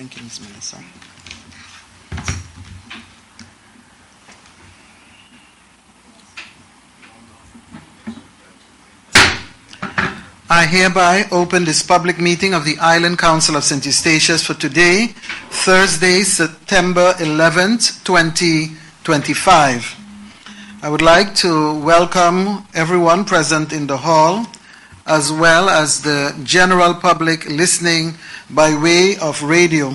Thank you, Ms. Melissa. I hereby open this public meeting of the Island Council of St. Eustatius for today, Thursday, September 11th, 2025. I would like to welcome everyone present in the hall, as well as the general public listening by way of radio.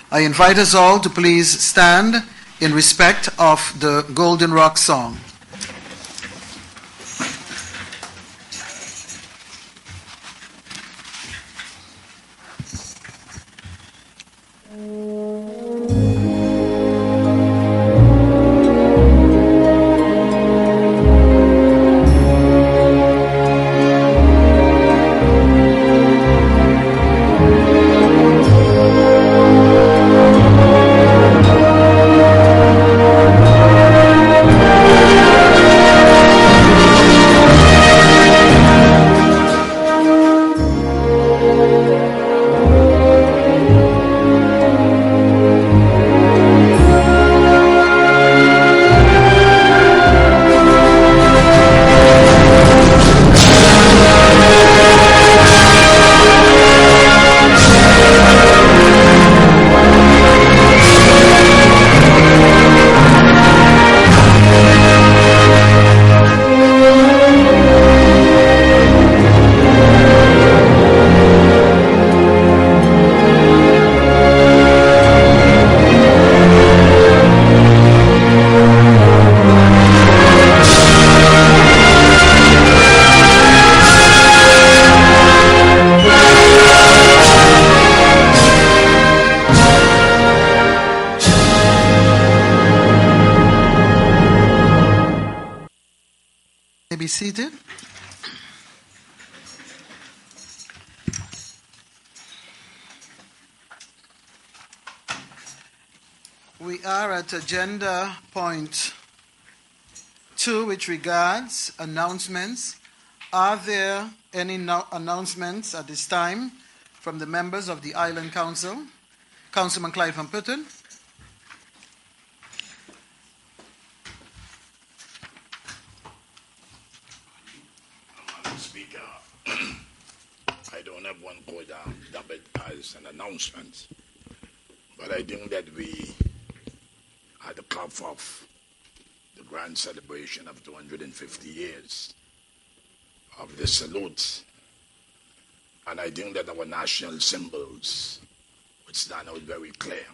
I invite us all to please stand in respect of the Golden Rock song. Be seated. We are at agenda point 2, which regards announcements. Are there any announcements at this time from the members of the Island Council? Councilman Clyde van Putten. I don't have one code double as an announcement, but I think that we had the cuff of the grand celebration of 250 years of the salute, and I think that our national symbols would stand out very clear.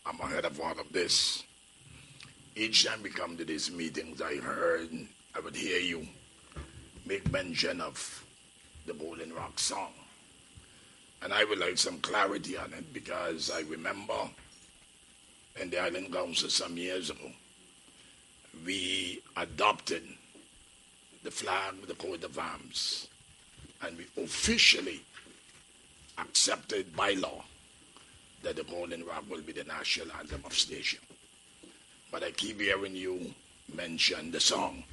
I'm ahead of all of this. Each time we come to these meetings, I would hear you make mention of the Golden Rock song. And I would like some clarity on it, because I remember in the Island Council some years ago, we adopted the flag, the coat of arms, and we officially accepted by law that the Golden Rock will be the national anthem of station. But I keep hearing you mention the song.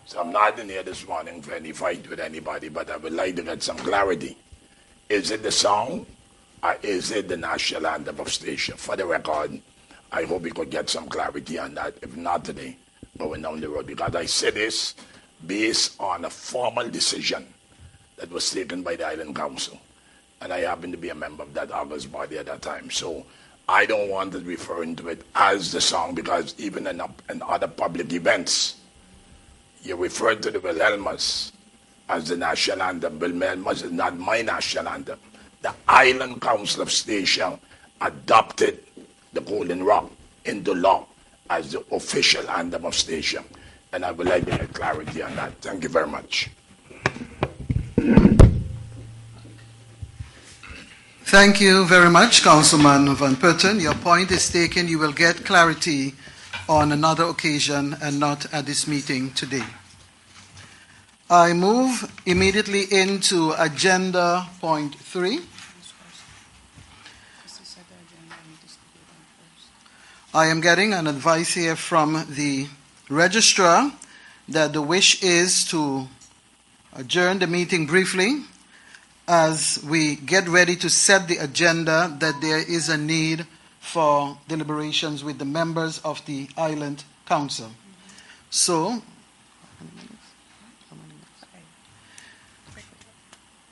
So I'm not in here this morning for any fight with anybody, but I would like to get some clarity. Is it the song, or is it the national anthem of station? For the record, I hope we could get some clarity on that, if not today, going down the road. Because I say this based on a formal decision that was taken by the Island Council. And I happen to be a member of that August body at that time. So I don't want to refer to it as the song, because even in other public events, you referred to the Wilhelmus as the national anthem. Wilhelmus is not my national anthem. The Island Council of Station adopted the Golden Rock into law as the official anthem of station. And I would like to get clarity on that. Thank you very much. Thank you very much, Councilman Van Putten. Your point is taken. You will get clarity on another occasion and not at this meeting today. I move immediately into agenda point 3. I am getting an advice here from the registrar that the wish is to adjourn the meeting briefly as we get ready to set the agenda that there is a need for deliberations with the members of the Island Council. So,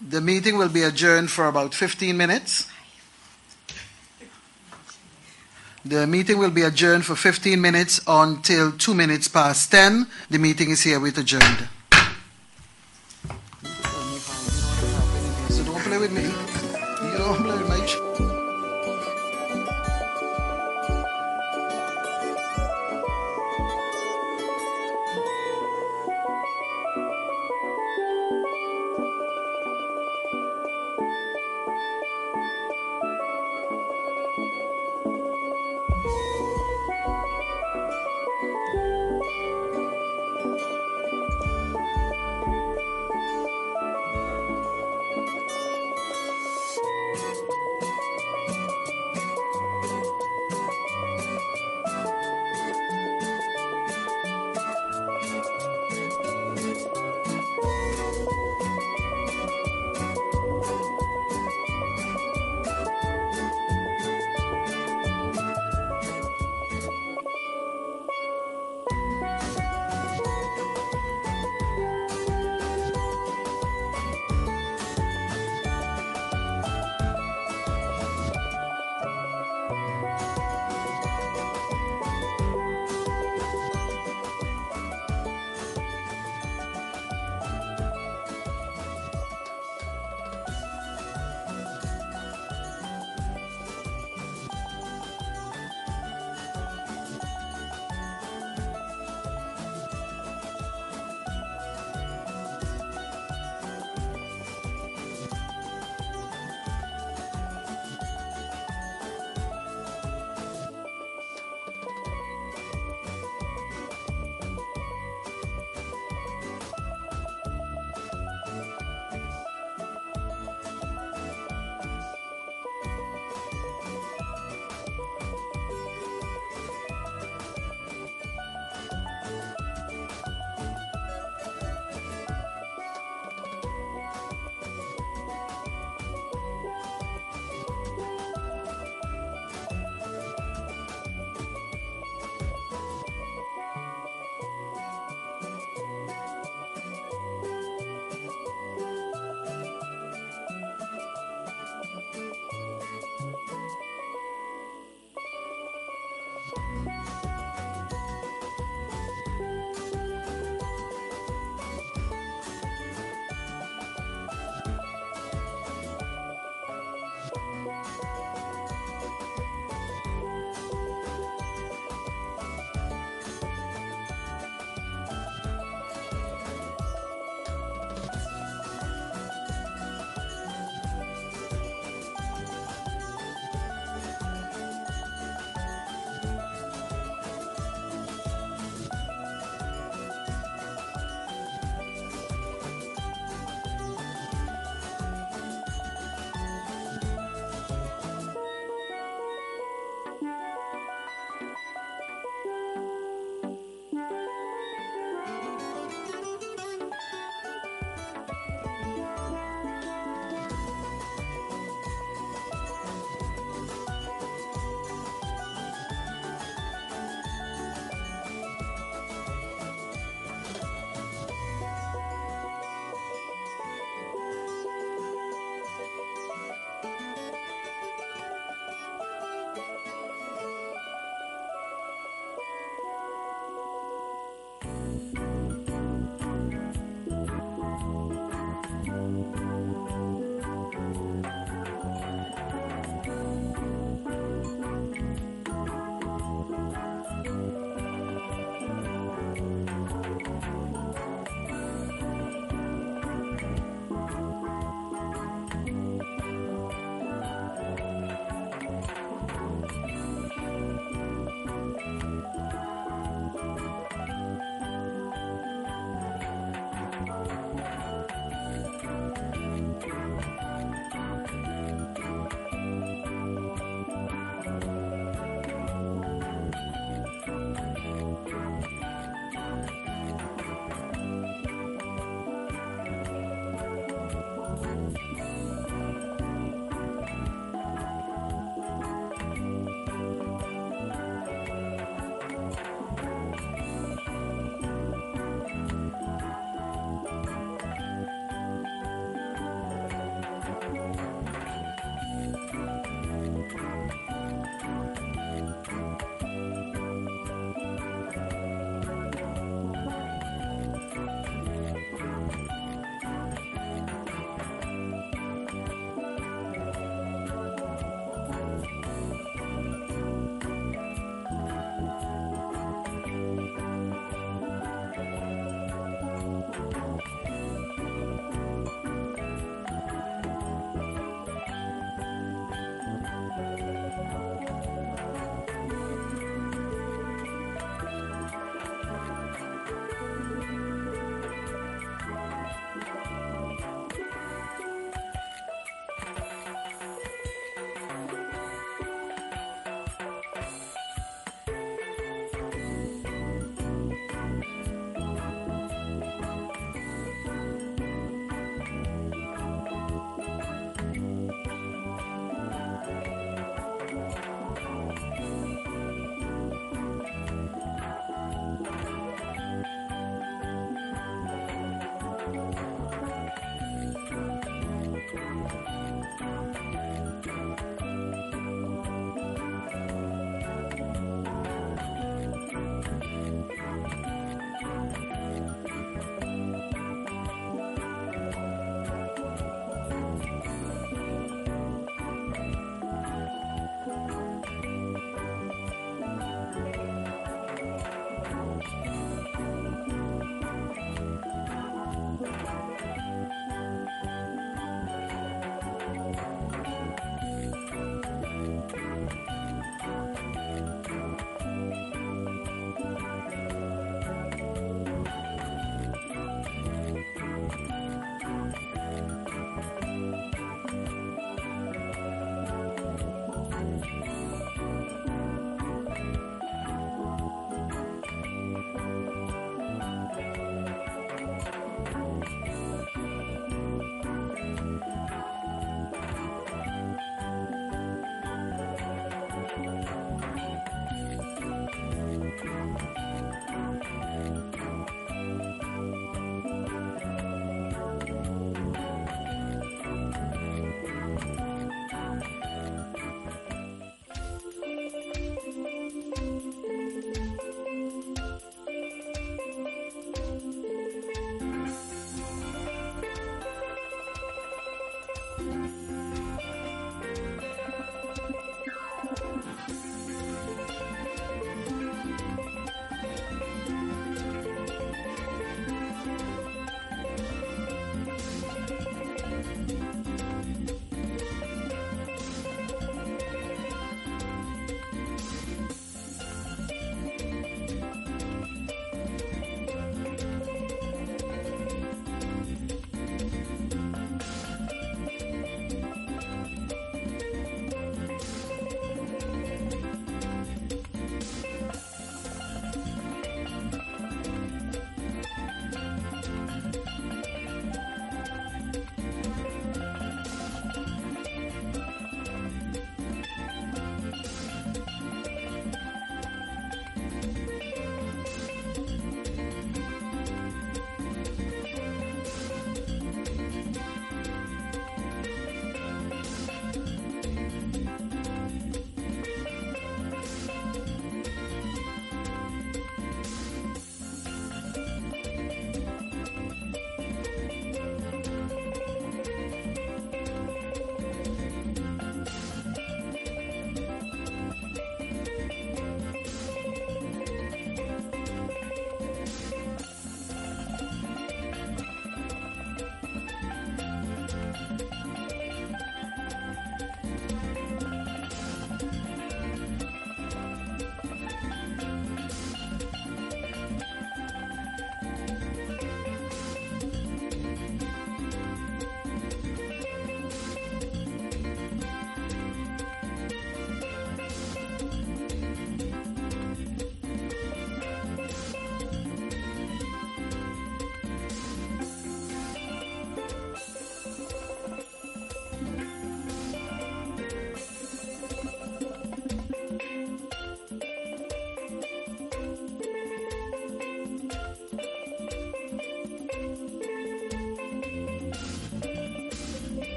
the meeting will be adjourned for about 15 minutes. The meeting will be adjourned for 15 minutes until 2 minutes past 10. The meeting is herewith adjourned. So don't play with me. You don't play with my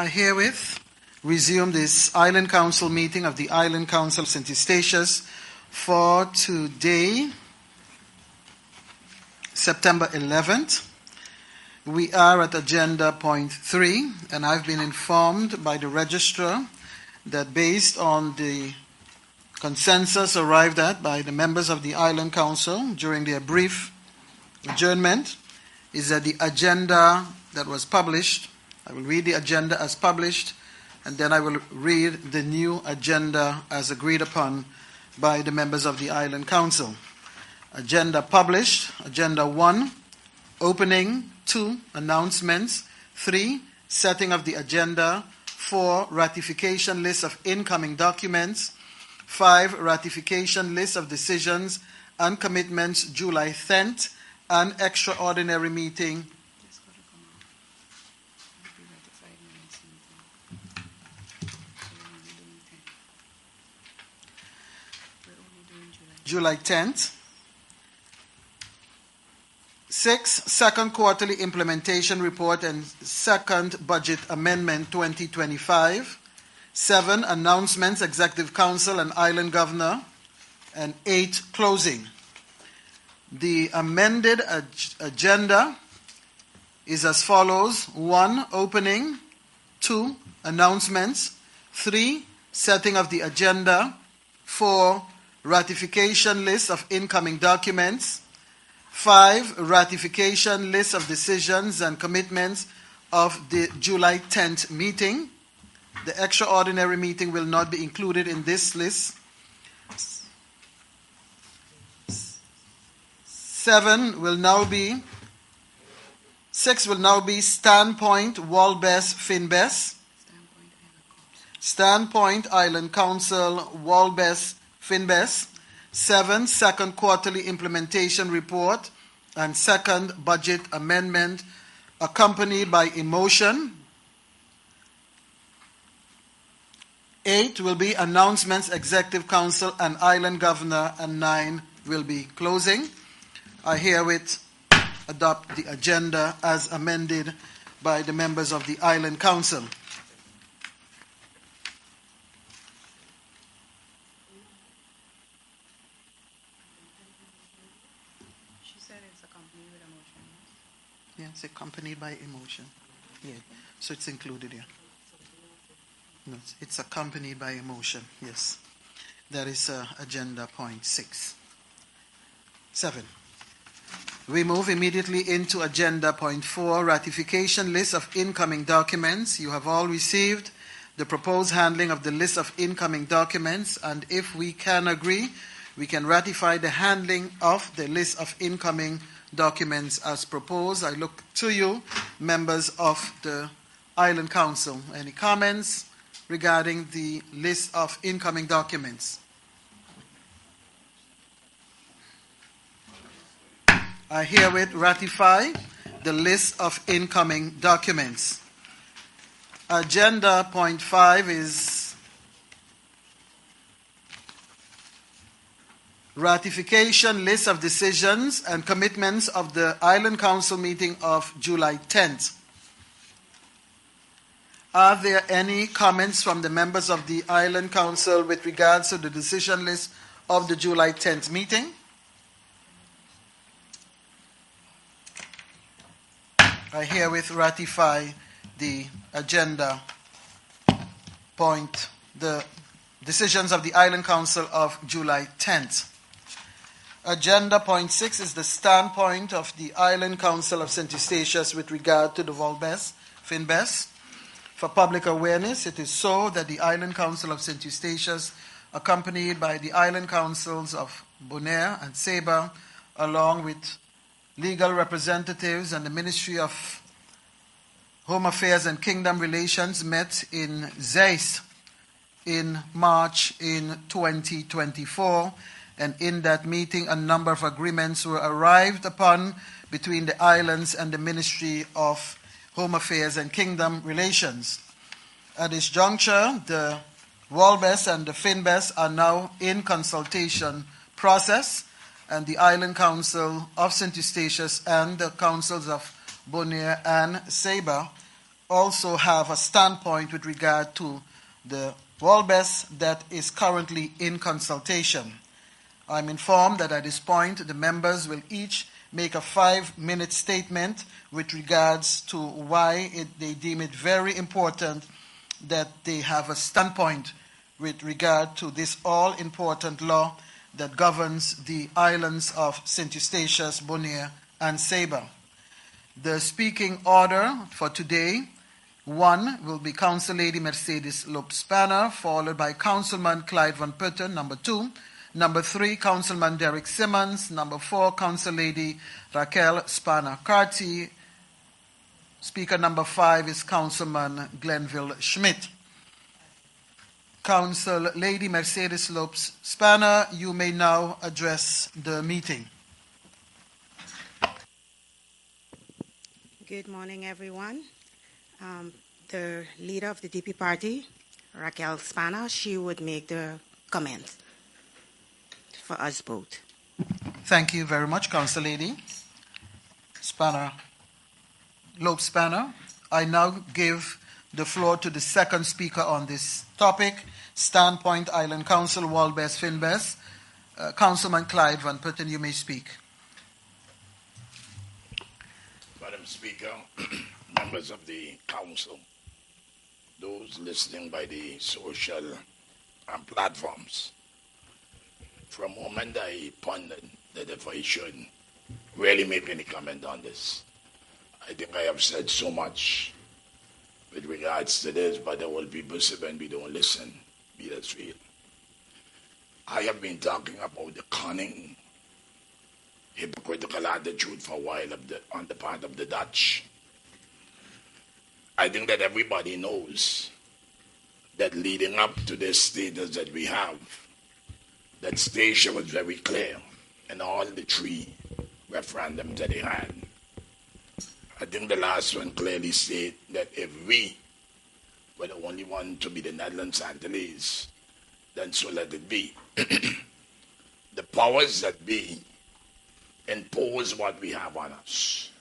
I herewith resume this Island Council meeting of the Island Council of St. Eustatius for today, September 11th. We are at agenda point 3, and I've been informed by the registrar that based on the consensus arrived at by the members of the Island Council during their brief adjournment, is that the agenda that was published, I will read the agenda as published, and then I will read the new agenda as agreed upon by the members of the Island Council. Agenda published, Agenda 1, opening. 2, announcements. 3, setting of the agenda. 4, ratification list of incoming documents. 5, ratification list of decisions and commitments July 10th, an extraordinary meeting. July 10th. 6, second quarterly implementation report and second budget amendment 2025. 7, announcements, Executive Council and Island Governor. And 8, closing. The amended agenda is as follows. 1, opening. 2, announcements. 3, setting of the agenda. 4, ratification list of incoming documents. 5, ratification list of decisions and commitments of the July 10th meeting. The extraordinary meeting will not be included in this list. 6 will now be Standpoint, Walbest, Finbest. Standpoint, Island Council, Walbest, Finbest. 7, second quarterly implementation report and second budget amendment accompanied by a motion. 8 will be announcements, Executive Council and Island Governor, and 9 will be closing. I herewith adopt the agenda as amended by the members of the Island Council. Yeah, it's accompanied by a motion. Yeah, so it's included here. No, it's accompanied by a motion. Yes, that is agenda point 6. 7. We move immediately into agenda point 4, ratification list of incoming documents. You have all received the proposed handling of the list of incoming documents, and if we can agree, we can ratify the handling of the list of incoming documents as proposed. I look to you, members of the Island Council. Any comments regarding the list of incoming documents? I herewith ratify the list of incoming documents. Agenda point 5 is ratification list of decisions and commitments of the Island Council meeting of July 10th. Are there any comments from the members of the Island Council with regards to the decision list of the July 10th meeting? I herewith ratify the agenda point, the decisions of the Island Council of July 10th. Agenda point 6 is the standpoint of the Island Council of St. Eustatius with regard to the Walbest, Finbest. For public awareness, it is so that the Island Council of St. Eustatius, accompanied by the Island Councils of Bonaire and Saba, along with legal representatives and the Ministry of Home Affairs and Kingdom Relations, met in Zeist in March in 2024. And in that meeting, a number of agreements were arrived upon between the islands and the Ministry of Home Affairs and Kingdom Relations. At this juncture, the Walbest and the Finbest are now in consultation process, and the Island Council of St. Eustatius and the councils of Bonaire and Saba also have a standpoint with regard to the Walbes that is currently in consultation. I'm informed that at this point the members will each make a 5-minute statement with regards to why they deem it very important that they have a standpoint with regard to this all-important law that governs the islands of St. Eustatius, Bonaire, and Saba. The speaking order for today, 1 will be Council Lady Mercedes Lopes-Spanner, followed by Councilman Clyde Van Putten, number 2. Number 3, Councilman Derek Simmons. Number 4, Council Lady Raquel Spanner-Carty. Speaker number 5 is Councilman Glenville Schmidt. Council Lady Mercedes Lopes-Spanner, you may now address the meeting. Good morning, everyone. The leader of the DP party, Raquel Spanner, she would make the comments for us both. Thank you very much, Council Lady Lopes-Spanner. I now give the floor to the second speaker on this topic, Standpoint Island Council, Walbes Finbes. Councilman Clyde Van Putten, you may speak. Madam Speaker, members of the Council, those listening by the social platforms, for a moment I pondered that if I should really make any comment on this. I think I have said so much with regards to this, but there will be people when we don't listen, be that real. I have been talking about the cunning, hypocritical attitude for a while on the part of the Dutch. I think that everybody knows that leading up to this status that we have, that Statia was very clear in all the 3 referendums that they had. I think the last one clearly said that if we were the only one to be the Netherlands Antilles, then so let it be. The powers that be impose what we have on us.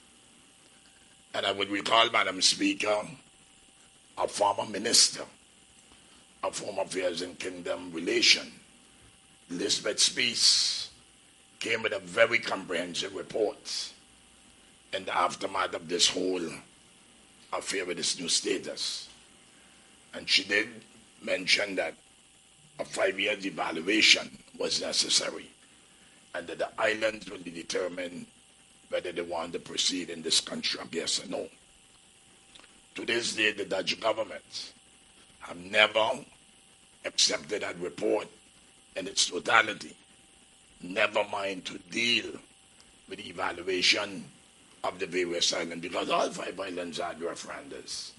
And I would recall, Madam Speaker, a former minister of Home Affairs and Kingdom Relation, Elizabeth Spies, came with a very comprehensive report in the aftermath of this whole affair with this new status. And she did mention that a 5-year evaluation was necessary and that the islands will be determined whether they want to proceed in this construct, yes or no. To this day, the Dutch government have never accepted that report in its totality, never mind to deal with the evaluation of the various islands, because all 5 islands had referendums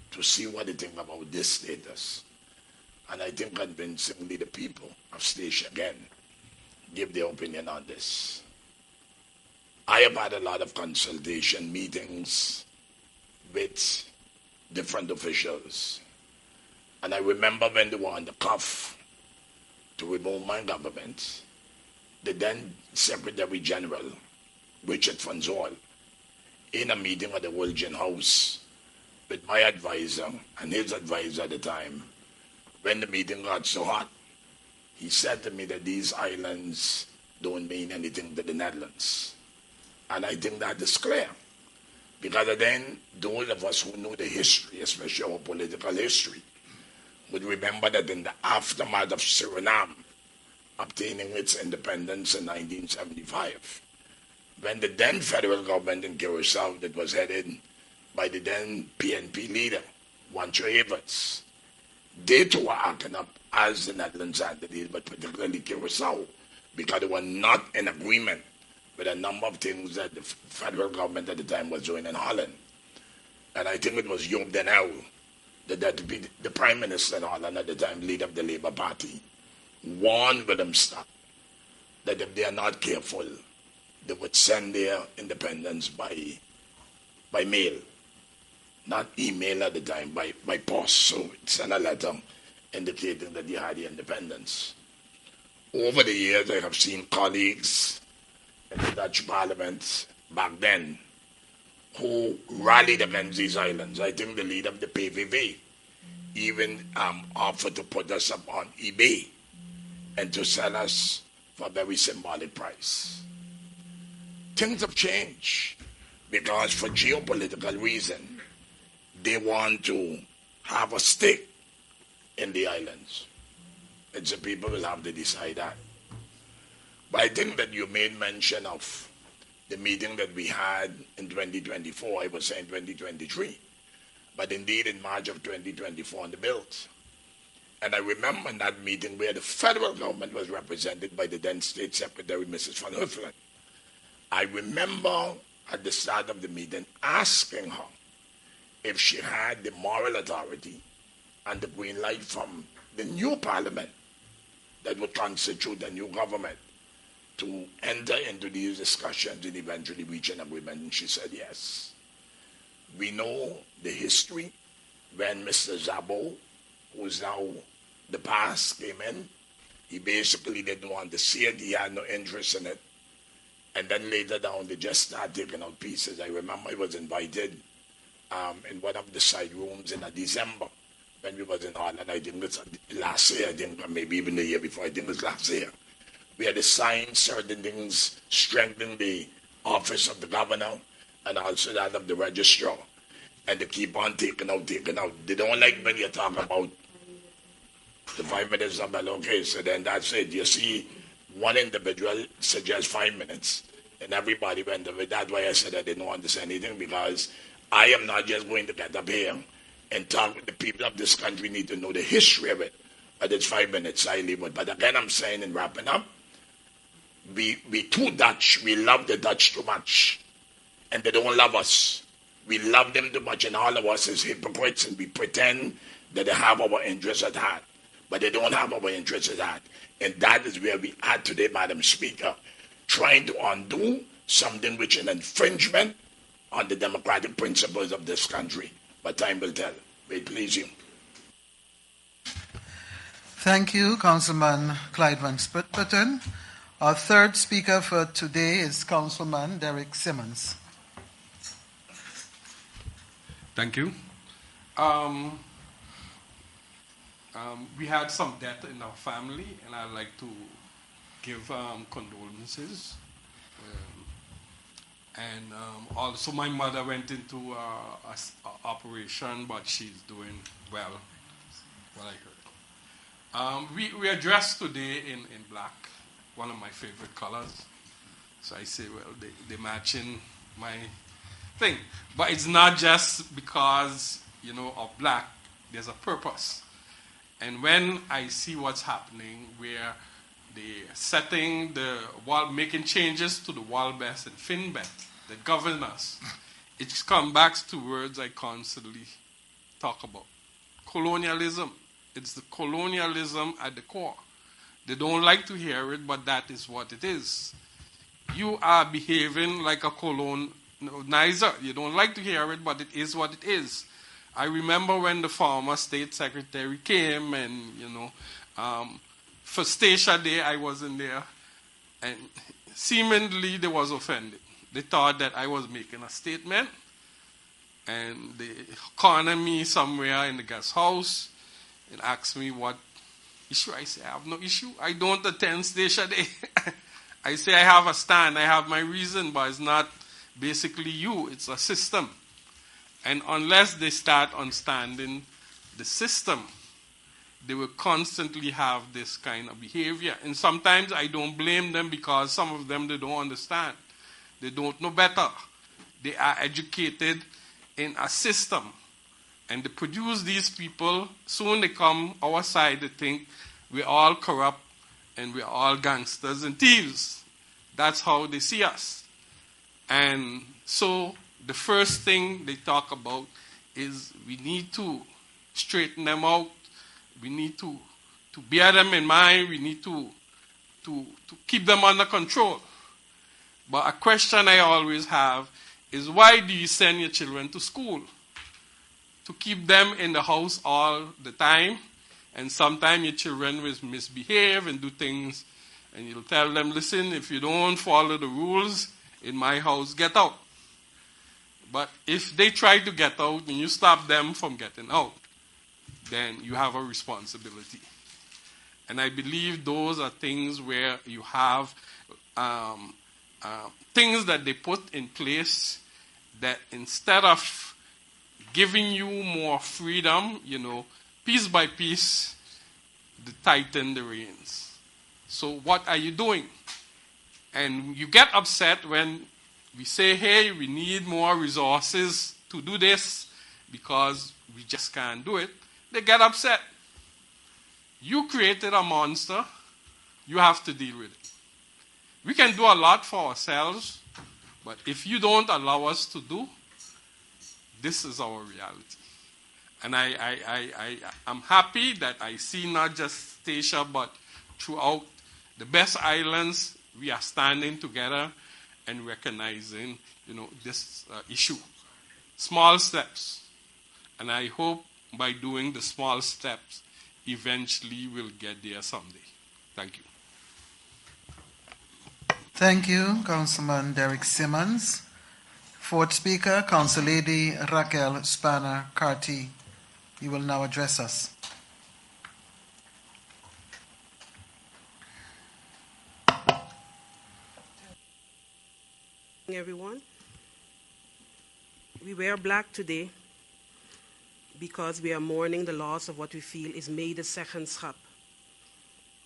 to see what they think about this status. And I think convincingly the people of Statia again give their opinion on this. I have had a lot of consultation meetings with different officials. And I remember when they were on the cuff to remove my government, the then Secretary General, Richard Fanzol, in a meeting at the Wilgen House with my advisor and his advisor at the time, when the meeting got so hot, he said to me that these islands don't mean anything to the Netherlands. And I think that is clear. Because then those of us who know the history, especially our political history, would remember that in the aftermath of Suriname obtaining its independence in 1975, when the then federal government in Curaçao that was headed by the then PNP leader, Juancho Everts, they too were acting up as the Netherlands Antilles, but particularly Curaçao, because they were not in agreement with a number of things that the federal government at the time was doing in Holland. And I think it was Joop den Uyl, the Prime Minister in Holland at the time, leader of the Labour Party, warned Willemstad that if they are not careful, they would send their independence by mail. Not email at the time, by post. So send a letter indicating that they had the independence. Over the years, I have seen colleagues in the Dutch Parliament back then who rallied against these islands. I think the leader of the PVV even offered to put us up on eBay and to sell us for a very symbolic price. Things have changed because for geopolitical reason, they want to have a stake in the islands. And the people will have to decide that. But I think that you made mention of the meeting that we had in 2024, I was saying 2023, but indeed in March of 2024 on the bills. And I remember in that meeting where the federal government was represented by the then State Secretary, Mrs. Van Huffelen. I remember at the start of the meeting asking her if she had the moral authority and the green light from the new parliament that would constitute a new government to enter into these discussions and eventually reach an agreement, and she said yes. We know the history when Mr. Zabo, who is now the past, came in. He basically didn't want to see it. He had no interest in it. And then later down, they just started taking out pieces. I remember I was invited in one of the side rooms in December when we was in Holland. I think it was last year, I think, or maybe even the year before. I think it was last year. We had assigned certain things, strengthening the office of the governor and also that of the registrar. And they keep on taking out. They don't like when you talk about the 5 minutes of the okay, so then that's it. You see, one individual suggests 5 minutes, and everybody went over. That's why I said I didn't want to say anything, because I am not just going to get up here and talk with the people of this country. Need to know the history of it. But it's 5 minutes, I leave it. But again, I'm saying in wrapping up, we too Dutch. We love the Dutch too much, and they don't love us. We love them too much, and all of us is hypocrites, and we pretend that they have our interests at heart. But they don't have our interests at heart. And that is where we are today, Madam Speaker, trying to undo something which is an infringement on the democratic principles of this country. But time will tell. May it please you. Thank you, Councilman Clyde Van Sputterton. Our third speaker for today is Councilman Derek Simmons. Thank you. We had some death in our family, and I'd like to give condolences. Also, my mother went into an operation, but she's doing well, what I heard. We are dressed today in black, one of my favorite colors. So I say, well, they matching my thing. But it's not just because, of black. There's a purpose. And when I see what's happening, where they're setting the wall, making changes to the Walbest and Finbet that govern us, it comes back to words I constantly talk about. Colonialism. It's the colonialism at the core. They don't like to hear it, but that is what it is. You are behaving like a colonizer. You don't like to hear it, but it is what it is. I remember when the former state secretary came and, for Statia Day, I wasn't there. And seemingly they was offended. They thought that I was making a statement. And they cornered me somewhere in the guest house and asked me what issue. I say, I have no issue. I don't attend Statia Day. I say, I have a stand. I have my reason, but it's not basically you. It's a system. And unless they start understanding the system, they will constantly have this kind of behavior. And sometimes I don't blame them, because some of them, they don't understand. They don't know better. They are educated in a system. And they produce these people. Soon they come our side, they think we're all corrupt and we're all gangsters and thieves. That's how they see us. And so the first thing they talk about is we need to straighten them out. We need to bear them in mind. We need to keep them under control. But a question I always have is, why do you send your children to school? To keep them in the house all the time, and sometimes your children will misbehave and do things, and you'll tell them, listen, if you don't follow the rules in my house, get out. But if they try to get out and you stop them from getting out, then you have a responsibility. And I believe those are things where you have things that they put in place that instead of giving you more freedom, piece by piece, they tighten the reins. So what are you doing? And you get upset when we say, hey, we need more resources to do this because we just can't do it. They get upset. You created a monster. You have to deal with it. We can do a lot for ourselves, but if you don't allow us to do, this is our reality. And I'm happy that I see not just Statia, but throughout the best islands, we are standing together and recognizing, this issue. Small steps. And I hope by doing the small steps, eventually we'll get there someday. Thank you. Thank you, Councilman Derek Simmons. Fourth speaker, Council Lady Raquel Spanner-Carty. You will now address us. Everyone, we wear black today because we are mourning the loss of what we feel is May the 2nd Schap,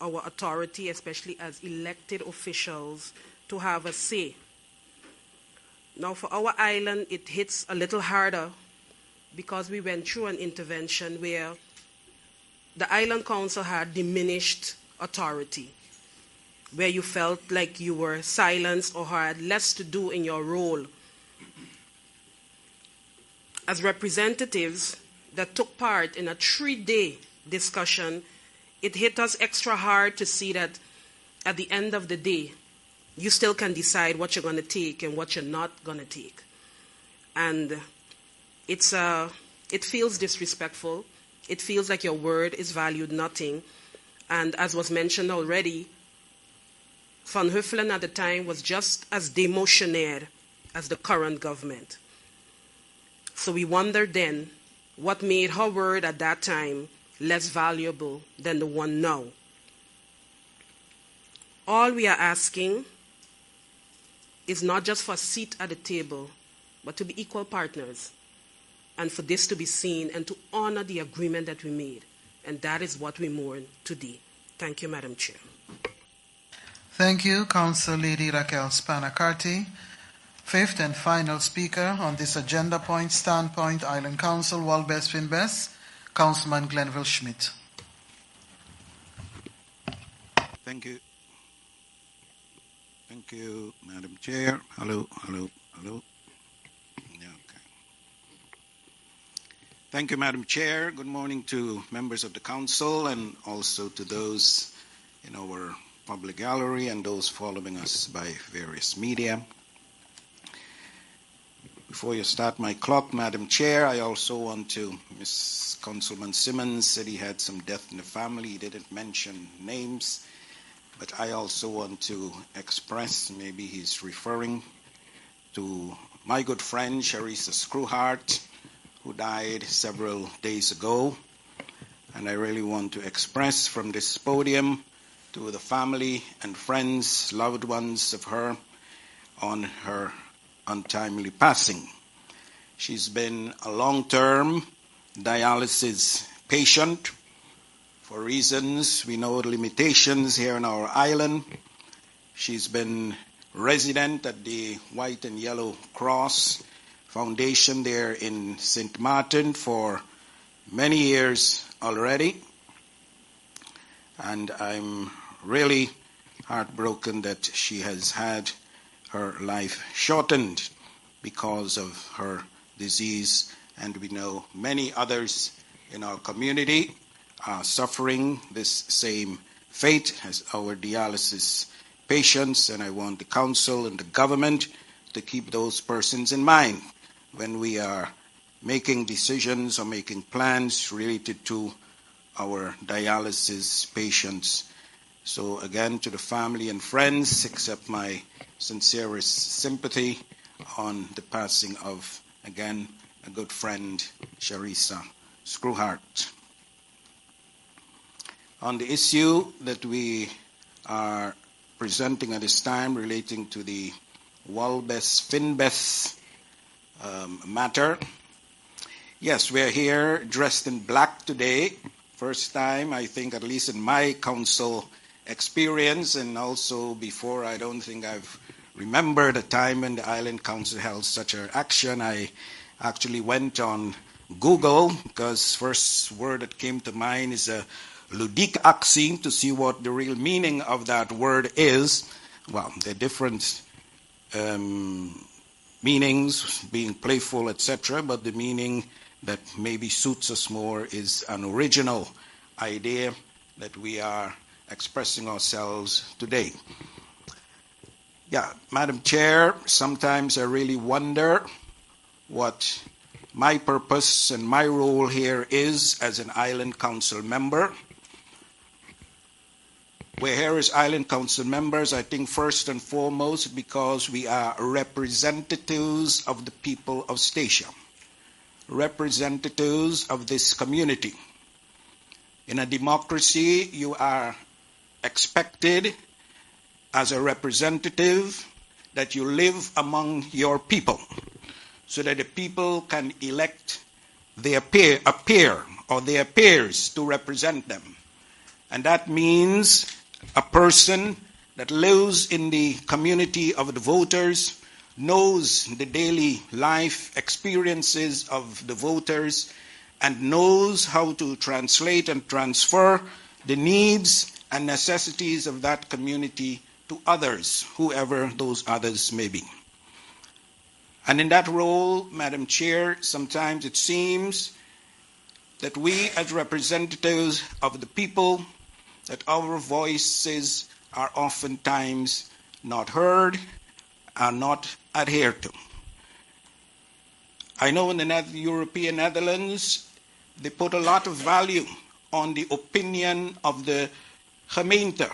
our authority, especially as elected officials, to have a say. Now for our island, it hits a little harder because we went through an intervention where the Island Council had diminished authority, where you felt like you were silenced or had less to do in your role. As representatives that took part in a 3-day discussion, it hit us extra hard to see that at the end of the day, you still can decide what you're going to take and what you're not going to take. And it feels disrespectful. It feels like your word is valued nothing. And as was mentioned already, Van Huffelen at the time was just as demotionaire as the current government. So we wondered then what made her word at that time less valuable than the one now. All we are asking is not just for a seat at the table, but to be equal partners, and for this to be seen and to honor the agreement that we made. And that is what we mourn today. Thank you, Madam Chair. Thank you, Council Lady Raquel Spanner-Carty. Fifth and final speaker on this agenda point, Standpoint Island Council, Walbest Finbest, Councilman Glenville Schmidt. Thank you. Thank you, Madam Chair. Hello. Yeah, okay. Thank you, Madam Chair. Good morning to members of the Council and also to those in our public gallery and those following us by various media. Before you start my clock, Madam Chair, I also want to, Councilman Simmons said he had some death in the family. He didn't mention names, but I also want to express, maybe he's referring to my good friend, Charissa Screwhart, who died several days ago. And I really want to express from this podium to the family and friends, loved ones of her, on her untimely passing. She's been a long-term dialysis patient. For reasons, we know the limitations here on our island. She's been resident at the White and Yellow Cross Foundation there in St. Martin for many years already. And I'm really heartbroken that she has had her life shortened because of her disease, and we know many others in our community are suffering this same fate as our dialysis patients, and I want the Council and the government to keep those persons in mind when we are making decisions or making plans related to our dialysis patients. So again, to the family and friends, accept my sincerest sympathy on the passing of again, a good friend, Sharissa Screwhart. On the issue that we are presenting at this time relating to the Walbes-Finbes matter, yes, we're here dressed in black today. First time, I think, at least in my council experience, and also before, I don't think I've remembered a time when the Island Council held such an action. I actually went on Google, because first word that came to mind is a ludic accent, to see what the real meaning of that word is. Well, there are different meanings, being playful, etc., but the meaning that maybe suits us more is an original idea that we are expressing ourselves today. Yeah, Madam Chair, sometimes I really wonder what my purpose and my role here is as an Island Council member. We're here as Island Council members, I think first and foremost because we are representatives of the people of Statia, representatives of this community. In a democracy, you are expected as a representative that you live among your people so that the people can elect their peer or their peers to represent them. And that means a person that lives in the community of the voters, knows the daily life experiences of the voters, and knows how to translate and transfer the needs and necessities of that community to others, whoever those others may be. And in that role, Madam Chair, sometimes it seems that we as representatives of the people, that our voices are oftentimes not heard, are not adhered to. I know in the European Netherlands, they put a lot of value on the opinion of the gemeente.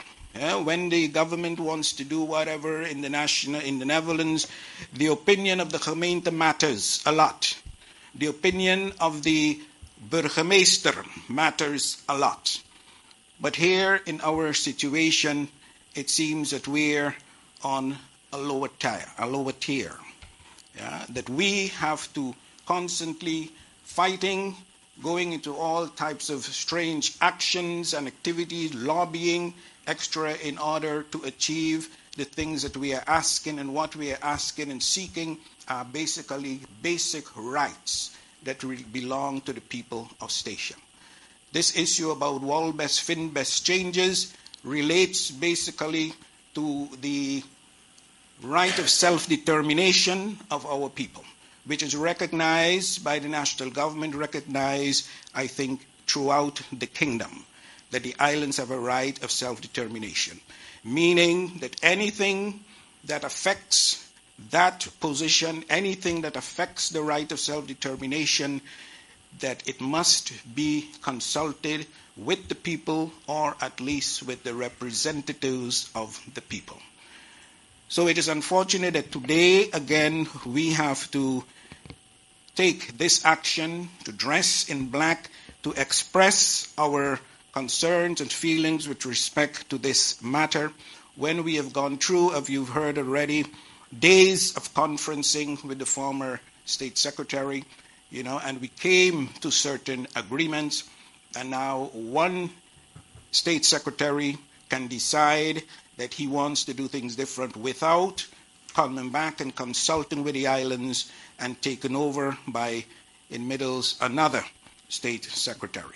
When the government wants to do whatever in the Netherlands, the opinion of the gemeente matters a lot. The opinion of the burgemeester matters a lot. But here in our situation, it seems that we're on a lower tier. Yeah? That we have to constantly fighting, going into all types of strange actions and activities, lobbying extra in order to achieve the things that we are asking, and what we are asking and seeking are basically basic rights that belong to the people of Statia. This issue about Walbes-Finbes changes relates basically to the right of self-determination of our people, which is recognized by the national government, recognized, I think, throughout the kingdom, that the islands have a right of self-determination, meaning that anything that affects that position, anything that affects the right of self-determination, that it must be consulted with the people, or at least with the representatives of the people. So it is unfortunate that today, again, we have to take this action to dress in black to express our concerns and feelings with respect to this matter, when we have gone through, as you've heard already, days of conferencing with the former State Secretary, and we came to certain agreements, and now one State Secretary can decide that he wants to do things different without coming back and consulting with the islands and taken over by, in middles, another State Secretary.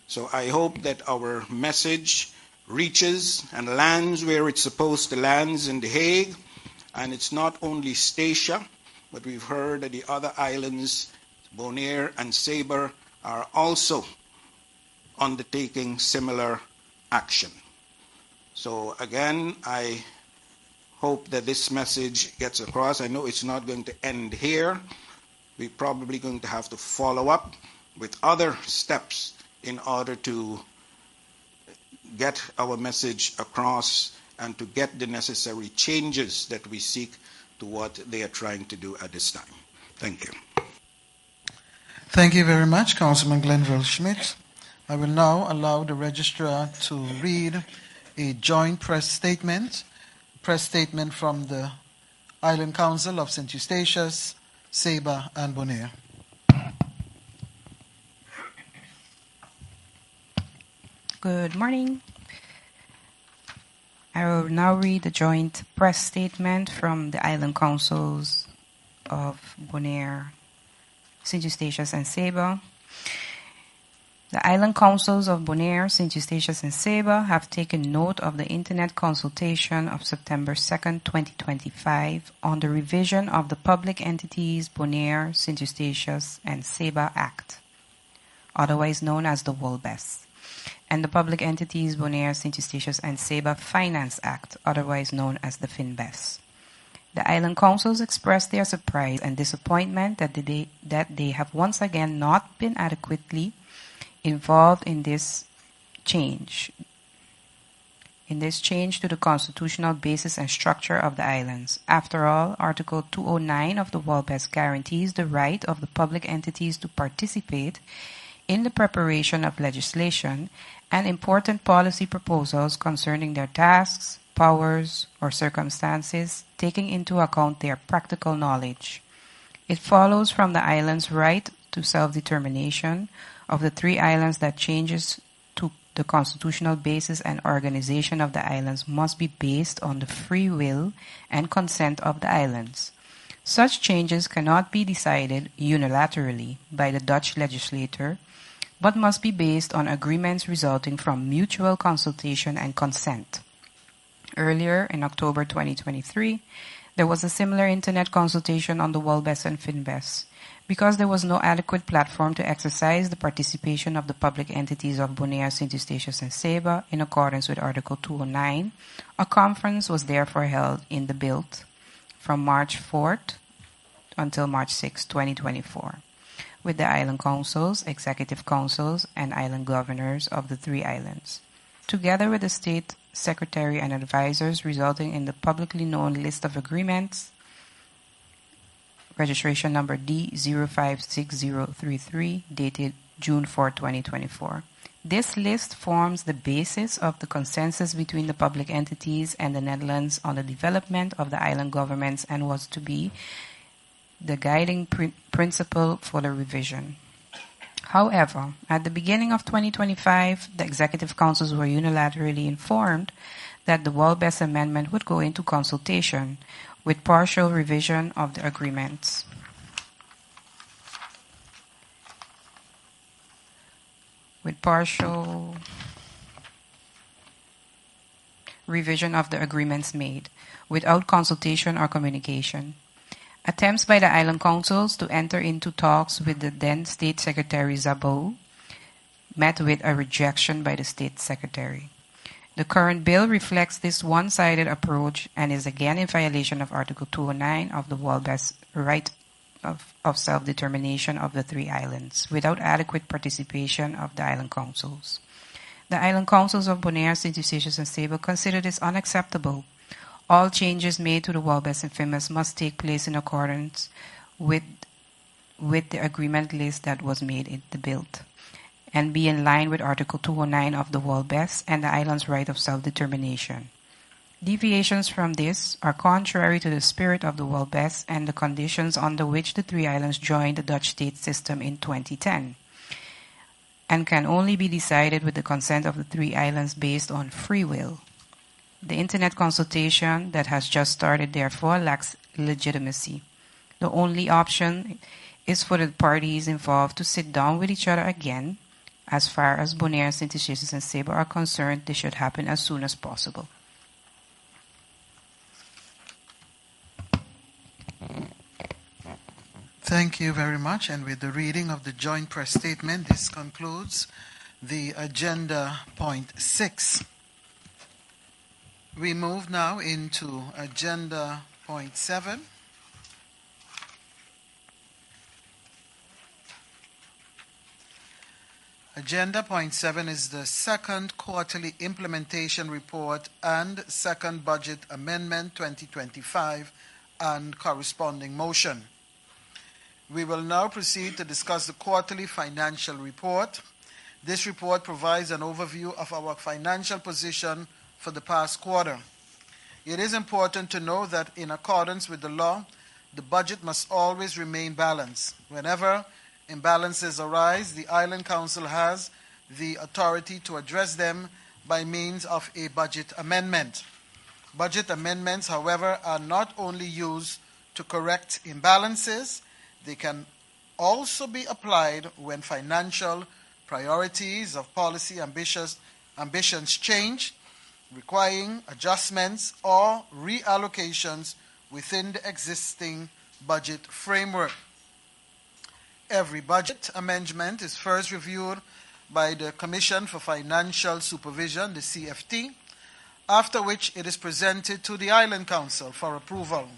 So I hope that our message reaches and lands where it's supposed to land, in The Hague, and it's not only Statia, but we've heard that the other islands, Bonaire and Sabre, are also undertaking similar action. So again, I hope that this message gets across. I know it's not going to end here. We're probably going to have to follow up with other steps in order to get our message across and to get the necessary changes that we seek to what they are trying to do at this time. Thank you. Thank you very much, Councilman Glenville Schmidt. I will now allow the registrar to read a joint press statement from the Island Council of St. Eustatius, Saba, and Bonaire. Good morning. I will now read the joint press statement from the Island Councils of Bonaire, St. Eustatius, and Saba. The Island Councils of Bonaire, St. Eustatius, and Saba have taken note of the Internet consultation of September 2nd, 2025 on the revision of the Public Entities Bonaire, St. Eustatius, and Saba Act, otherwise known as the WOLBES, and the Public Entities Bonaire, St. Eustatius, and Saba Finance Act, otherwise known as the FINBES. The Island Councils expressed their surprise and disappointment that they have once again not been adequately involved in this change to the constitutional basis and structure of the islands. After all, Article 209 of the WOLBES guarantees the right of the public entities to participate in the preparation of legislation and important policy proposals concerning their tasks, powers, or circumstances, taking into account their practical knowledge. It follows from the island's right to self-determination of the three islands that changes to the constitutional basis and organization of the islands must be based on the free will and consent of the islands. Such changes cannot be decided unilaterally by the Dutch legislature, but must be based on agreements resulting from mutual consultation and consent. Earlier, in October 2023, there was a similar Internet consultation on the WOLBES and FINBES. Because there was no adequate platform to exercise the participation of the public entities of Bonaire, St. Eustatius, and Saba in accordance with Article 209, a conference was therefore held in the Bilt from March 4th until March 6, 2024, with the island councils, executive councils, and island governors of the three islands, together with the state secretary and advisors, resulting in the publicly known list of agreements, registration number D056033, dated June 4, 2024. This list forms the basis of the consensus between the public entities and the Netherlands on the development of the island governments and was to be the guiding principle for the revision. However, at the beginning of 2025, the executive councils were unilaterally informed that the WOLBES amendment would go into consultation with partial revision of the agreements. With partial revision of the agreements made, without consultation or communication. Attempts by the island councils to enter into talks with the then State Secretary Zabou met with a rejection by the State Secretary. The current bill reflects this one-sided approach and is again in violation of Article 209 of the WOLBES right of self-determination of the three islands, without adequate participation of the island councils. The island councils of Bonaire, St. Eustatius, and Saba consider this unacceptable. All changes made to the WOLBES and FINBES must take place in accordance with the agreement list that was made in the Bilt, and be in line with Article 209 of the WOLBES and the island's right of self-determination. Deviations from this are contrary to the spirit of the WOLBES and the conditions under which the three islands joined the Dutch state system in 2010, and can only be decided with the consent of the three islands based on free will. The Internet consultation that has just started therefore lacks legitimacy. The only option is for the parties involved to sit down with each other again. As far as Bonaire, St. Eustatius, and Saba are concerned, this should happen as soon as possible. Thank you very much. And with the reading of the joint press statement, this concludes the agenda point 6. We move now into agenda point 7. Agenda point 7 is the second quarterly implementation report and second budget amendment 2025 and corresponding motion. We will now proceed to discuss the quarterly financial report. This report provides an overview of our financial position for the past quarter. It is important to know that in accordance with the law, the budget must always remain balanced. Whenever imbalances arise, the Island Council has the authority to address them by means of a budget amendment. Budget amendments, however, are not only used to correct imbalances, they can also be applied when financial priorities of policy ambitions change, requiring adjustments or reallocations within the existing budget framework. Every budget amendment is first reviewed by the Commission for Financial Supervision, the CFT, after which it is presented to the Island Council for approval.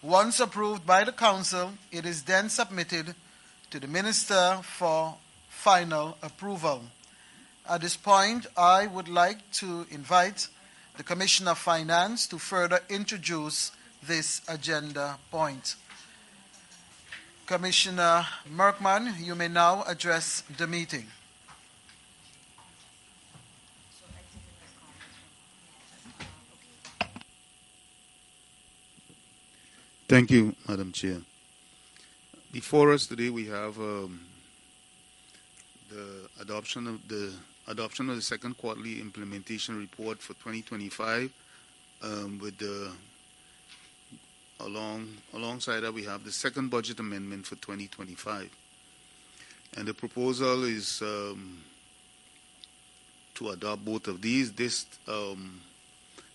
Once approved by the Council, it is then submitted to the Minister for final approval. At this point, I would like to invite the Commissioner of Finance to further introduce this agenda point. Commissioner Merkman, you may now address the meeting. Thank you, Madam Chair. Before us today, we have the adoption of the second quarterly implementation report for 2025. Alongside that, we have the second budget amendment for 2025, and the proposal is to adopt both of these.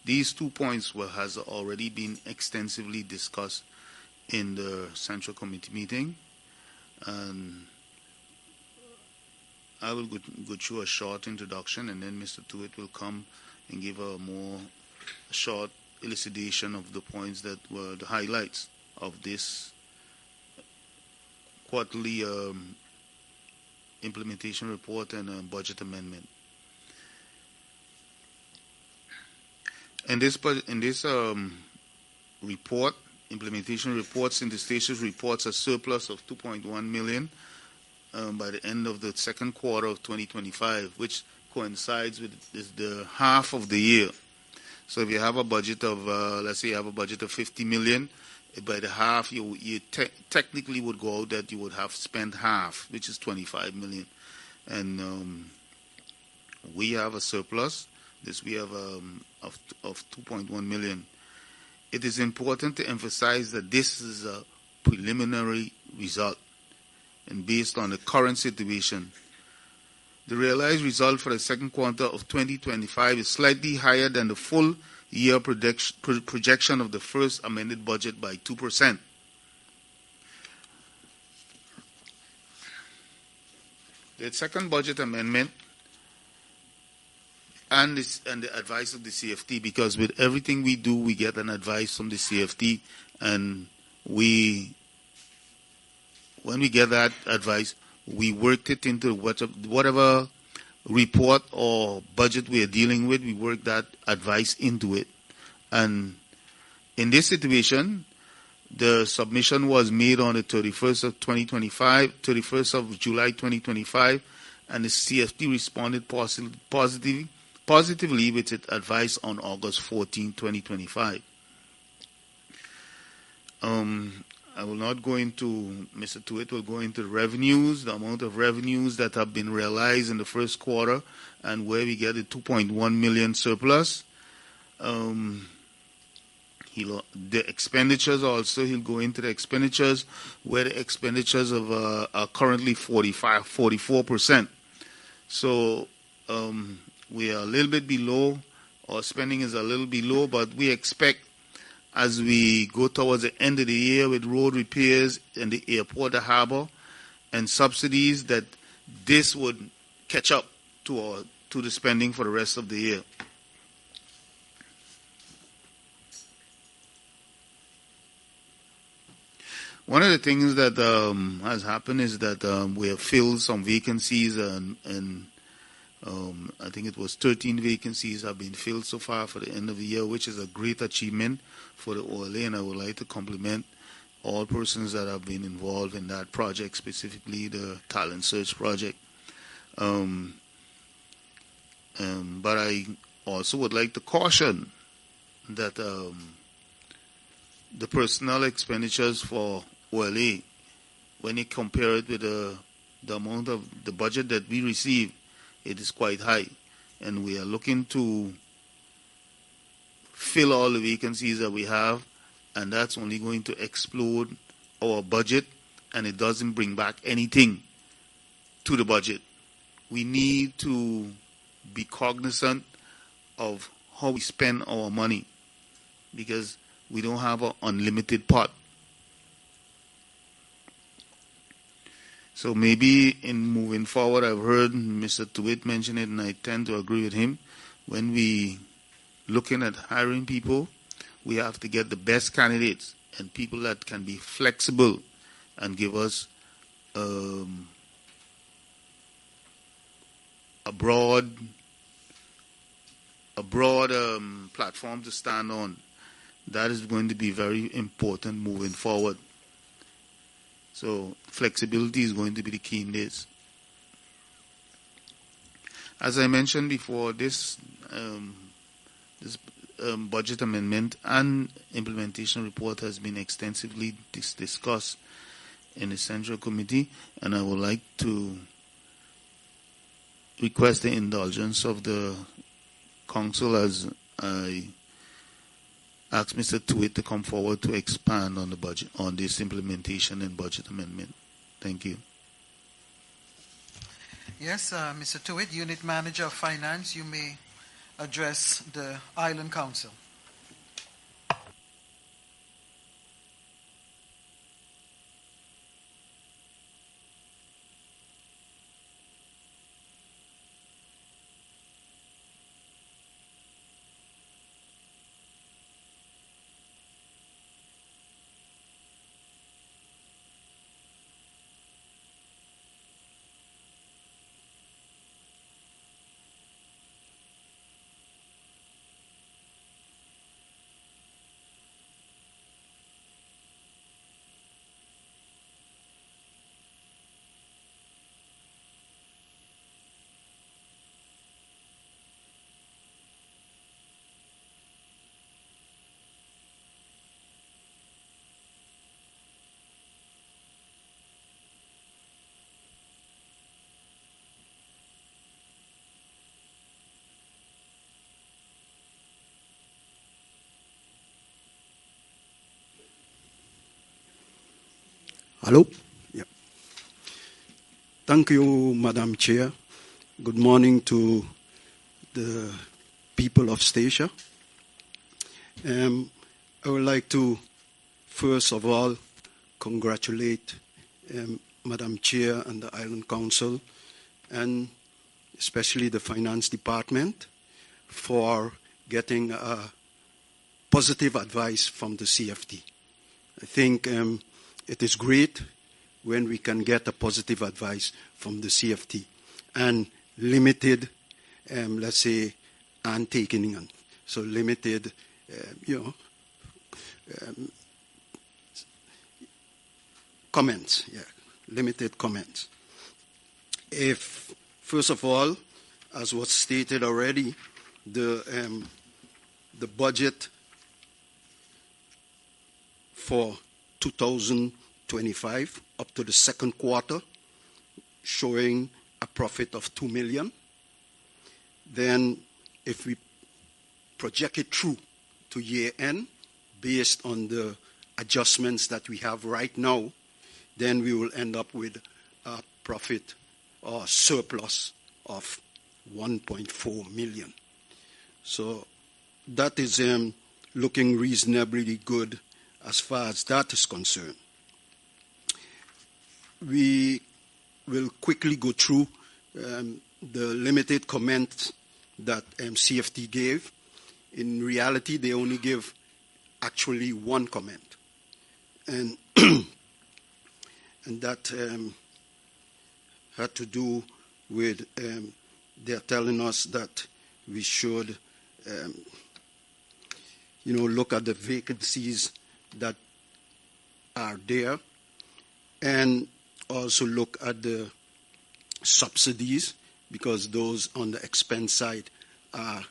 These 2 points has already been extensively discussed in the Central Committee meeting, and I will go through a short introduction, and then Mr. Tuitt will come and give a more short elucidation of the points that were the highlights of this quarterly implementation report and budget amendment. In this report, implementation reports, in the status reports a surplus of 2.1 million by the end of the second quarter of 2025, which coincides with the half of the year. So if you have a budget of, let's say you have a budget of 50 million, by the half you technically would go out that you would have spent half, which is 25 million. And we have a surplus. We have of 2.1 million. It is important to emphasize that this is a preliminary result, and based on the current situation, the realized result for the second quarter of 2025 is slightly higher than the full year projection of the first amended budget by 2%. The second budget amendment and the advice of the CFT, because with everything we do, we get an advice from the CFT, and when we get that advice, we worked it into whatever report or budget we are dealing with. We work that advice into it, and in this situation, the submission was made on the 31st of 2025, 31st of July 2025, and the CFT responded positively with its advice on August 14, 2025. I will not go into, Mr. Tuitt will go into the revenues, the amount of revenues that have been realized in the first quarter, and where we get the 2.1 million surplus. The expenditures also, he'll go into the expenditures, where the expenditures are currently 44%. So we are a little bit below, our spending is a little below, but we expect as we go towards the end of the year with road repairs in the airport, the harbor, and subsidies, that this would catch up to the spending for the rest of the year. One of the things that has happened is that we have filled some vacancies, and I think it was 13 vacancies have been filled so far for the end of the year, which is a great achievement for the OLA, and I would like to compliment all persons that have been involved in that project, specifically the talent search project. But I also would like to caution that the personnel expenditures for OLA, when you compare it with the amount of the budget that we receive, it is quite high. And we are looking to fill all the vacancies that we have, and that's only going to explode our budget, and it doesn't bring back anything to the budget. We need to be cognizant of how we spend our money, because we don't have an unlimited pot. So maybe in moving forward, I've heard Mr. Tuit mention it, and I tend to agree with him. When we looking at hiring people, we have to get the best candidates and people that can be flexible and give us a broad platform to stand on. That is going to be very important moving forward. So flexibility is going to be the key in this. As I mentioned before, this budget amendment and implementation report has been extensively discussed in the Central Committee, and I would like to request the indulgence of the Council as I ask Mr. Tuit to come forward to expand on the budget, on this implementation and budget amendment. Thank you. Yes, Mr. Tuit, Unit Manager of Finance, you may address the Island Council. Hello? Yeah. Thank you, Madam Chair. Good morning to the people of Statia. I would like to, first of all, congratulate Madam Chair and the Island Council, and especially the Finance Department, for getting positive advice from the CFT. I think it is great when we can get a positive advice from the CFT and limited, let's say, and taking in. So limited, comments, limited comments. If, first of all, as was stated already, the budget for 2025 up to the second quarter showing a profit of 2 million. Then if we project it through to year end based on the adjustments that we have right now, then we will end up with a profit or surplus of 1.4 million. So that is looking reasonably good as far as that is concerned. We will quickly go through the limited comments that CFT gave. In reality, they only give actually one comment. And, and that had to do with they're telling us that we should look at the vacancies that are there, and also look at the subsidies, because those on the expense side are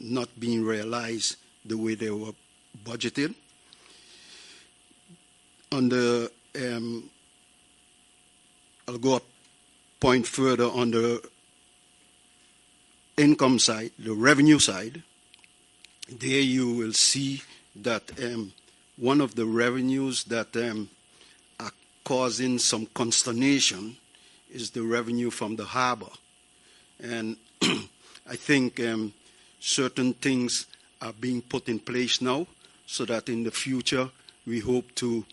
not being realized the way they were budgeted. On the, I'll go a point further on the income side, the revenue side. There you will see that one of the revenues that are causing some consternation is the revenue from the harbor. And I think certain things are being put in place now so that in the future we hope to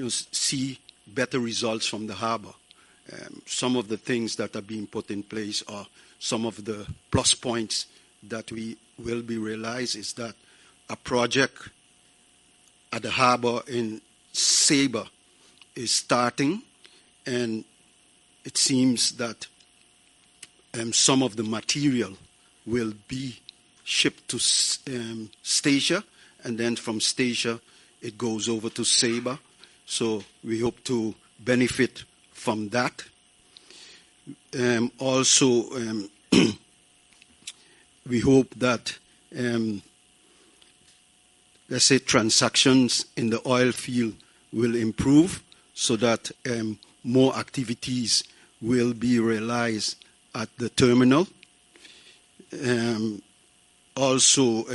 see better results from the harbor. Some of the things that are being put in place are some of the plus points that we will be realized is that a project at the harbor in Sabre is starting, and it seems that some of the material will be shipped to Statia, and then from Statia it goes over to Sabre. So we hope to benefit from that. Also, we hope that, let's say, transactions in the oil field will improve so that more activities will be realized at the terminal. Also,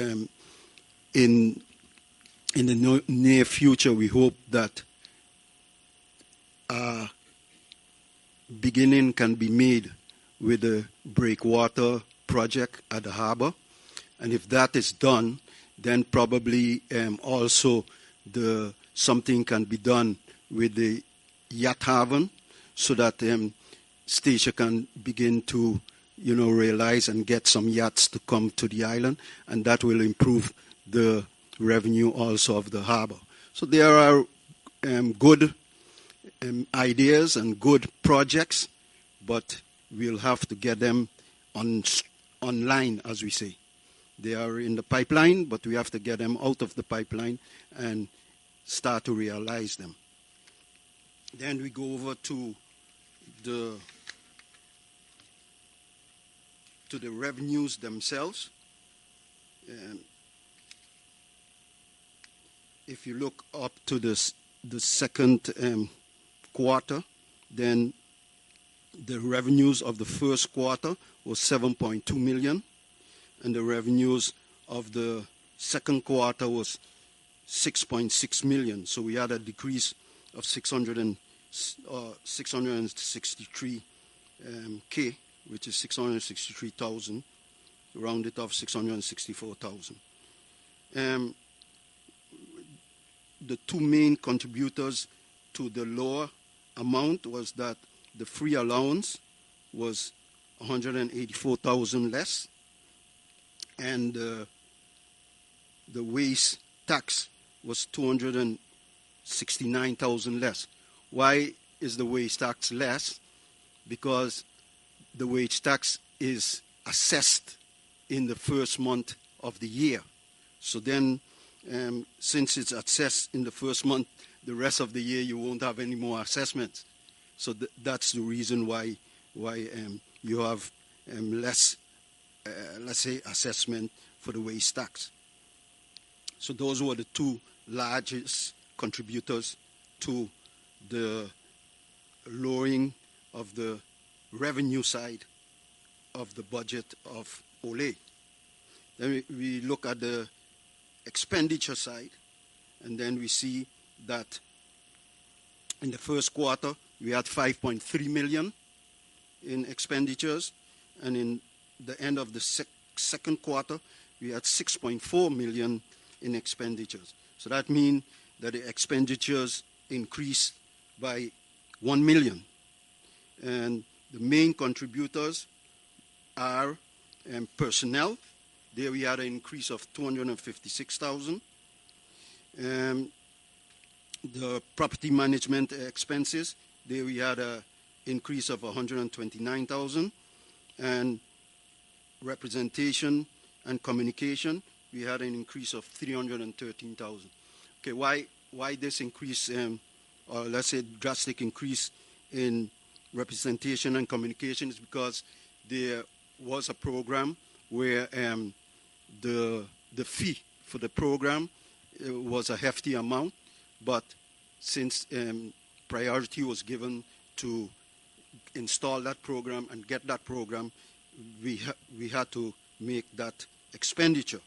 in the near future, we hope that beginning can be made with the breakwater project at the harbor. And if that is done, then probably also something can be done with the yacht haven so that Statia can begin to realize and get some yachts to come to the island, and that will improve the revenue also of the harbor. So there are good ideas and good projects, but we'll have to get them online, as we say. They are in the pipeline, but we have to get them out of the pipeline and start to realize them. Then we go over to the revenues themselves. If you look up to the second quarter, then the revenues of the first quarter was 7.2 million, and the revenues of the second quarter was 6.6 million. So we had a decrease of 663 K, which is 663,000, rounded off 664,000. The two main contributors to the lower amount was that the free allowance was 184,000 less, and the waste tax was 269,000 less. Why is the waste tax less? Because the wage tax is assessed in the first month of the year. So then, since it's assessed in the first month, the rest of the year you won't have any more assessments. So that's the reason why you have less, let's say, assessment for the wage tax. So those were the two largest contributors to the lowering of the revenue side of the budget of OLE. Then we look at the expenditure side, and then we see that in the first quarter we had 5.3 million in expenditures, and in the end of the second quarter we had 6.4 million in expenditures. So that means that the expenditures increased by 1 million. And the main contributors are personnel. There we had an increase of 256,000. The property management expenses, there we had an increase of 129,000. And representation and communication, we had an increase of 313,000. Okay, why why this increase, or let's say drastic increase in representation and communication is because there was a program where the fee for the program was a hefty amount, but since priority was given to install that program and get that program, we had to make that expenditure.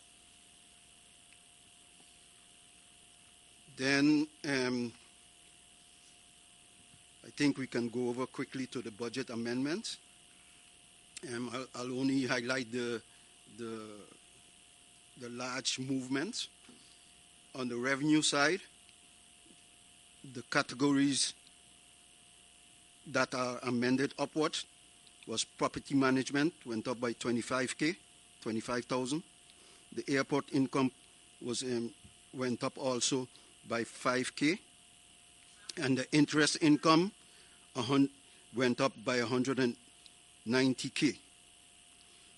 Then I think we can go over quickly to the budget amendments. I'll only highlight the large movements. On the revenue side, the categories that are amended upward was property management, went up by 25,000. The airport income was went up also by 5K, and the interest income went up by 190K.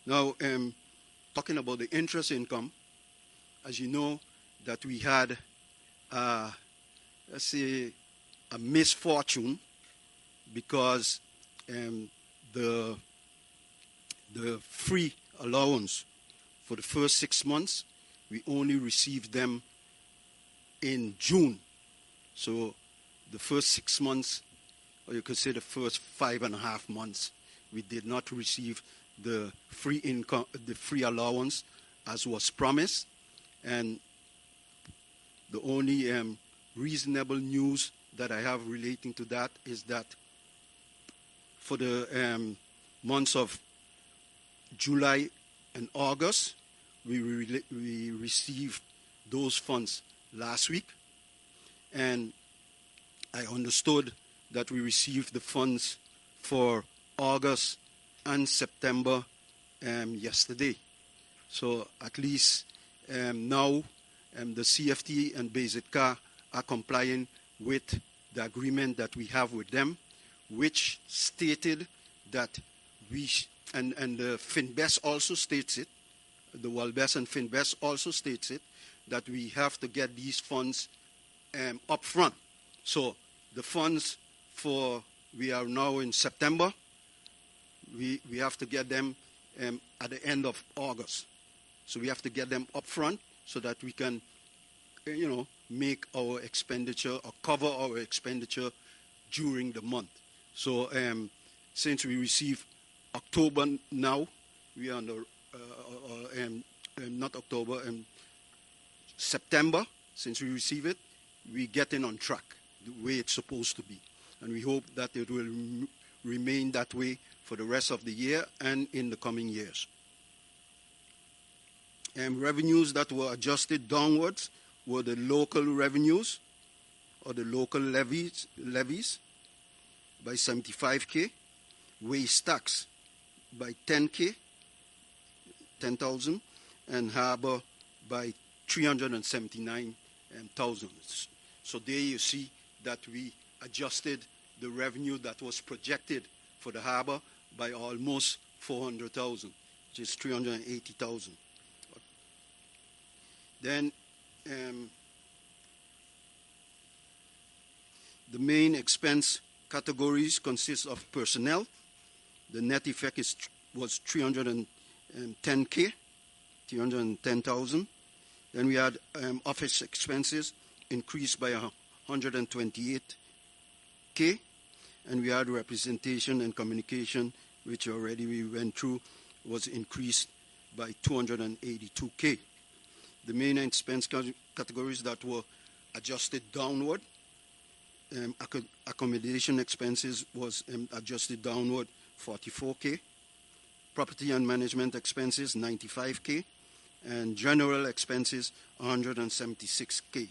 Now, talking about the interest income, as you know, that we had, let's say, a misfortune because the free allowance for the first 6 months, we only received them in June. So the first 6 months, or you could say the first 5.5 months, we did not receive the free income, the free allowance as was promised. And the only reasonable news that I have relating to that is that for the months of July and August, we received those funds last week, and I understood that we received the funds for August and September yesterday. So at least now the CFT and BZK are complying with the agreement that we have with them, which stated that and the FinBest also states it, the WorldBest and FinBest also states it, that we have to get these funds up front. So the funds we are now in September, we have to get them at the end of August. So we have to get them up front so that we can, make our expenditure or cover our expenditure during the month. So since we receive October now, we are on the, not October, September, since we receive it, we getting on track the way it's supposed to be. And we hope that it will remain that way for the rest of the year and in the coming years. Revenues that were adjusted downwards were the local revenues or the local levies by 75K, waste tax by 10,000, and harbor by 379,000. So there you see that we adjusted the revenue that was projected for the harbor by almost 400,000, which is 380,000. Then the main expense categories consist of personnel. The net effect was 310K, 310,000. Then we had office expenses increased by 128K, and we had representation and communication, which already we went through, was increased by 282K. The main expense categories that were adjusted downward, accommodation expenses was adjusted downward 44K, property and management expenses 95K, and general expenses 176K.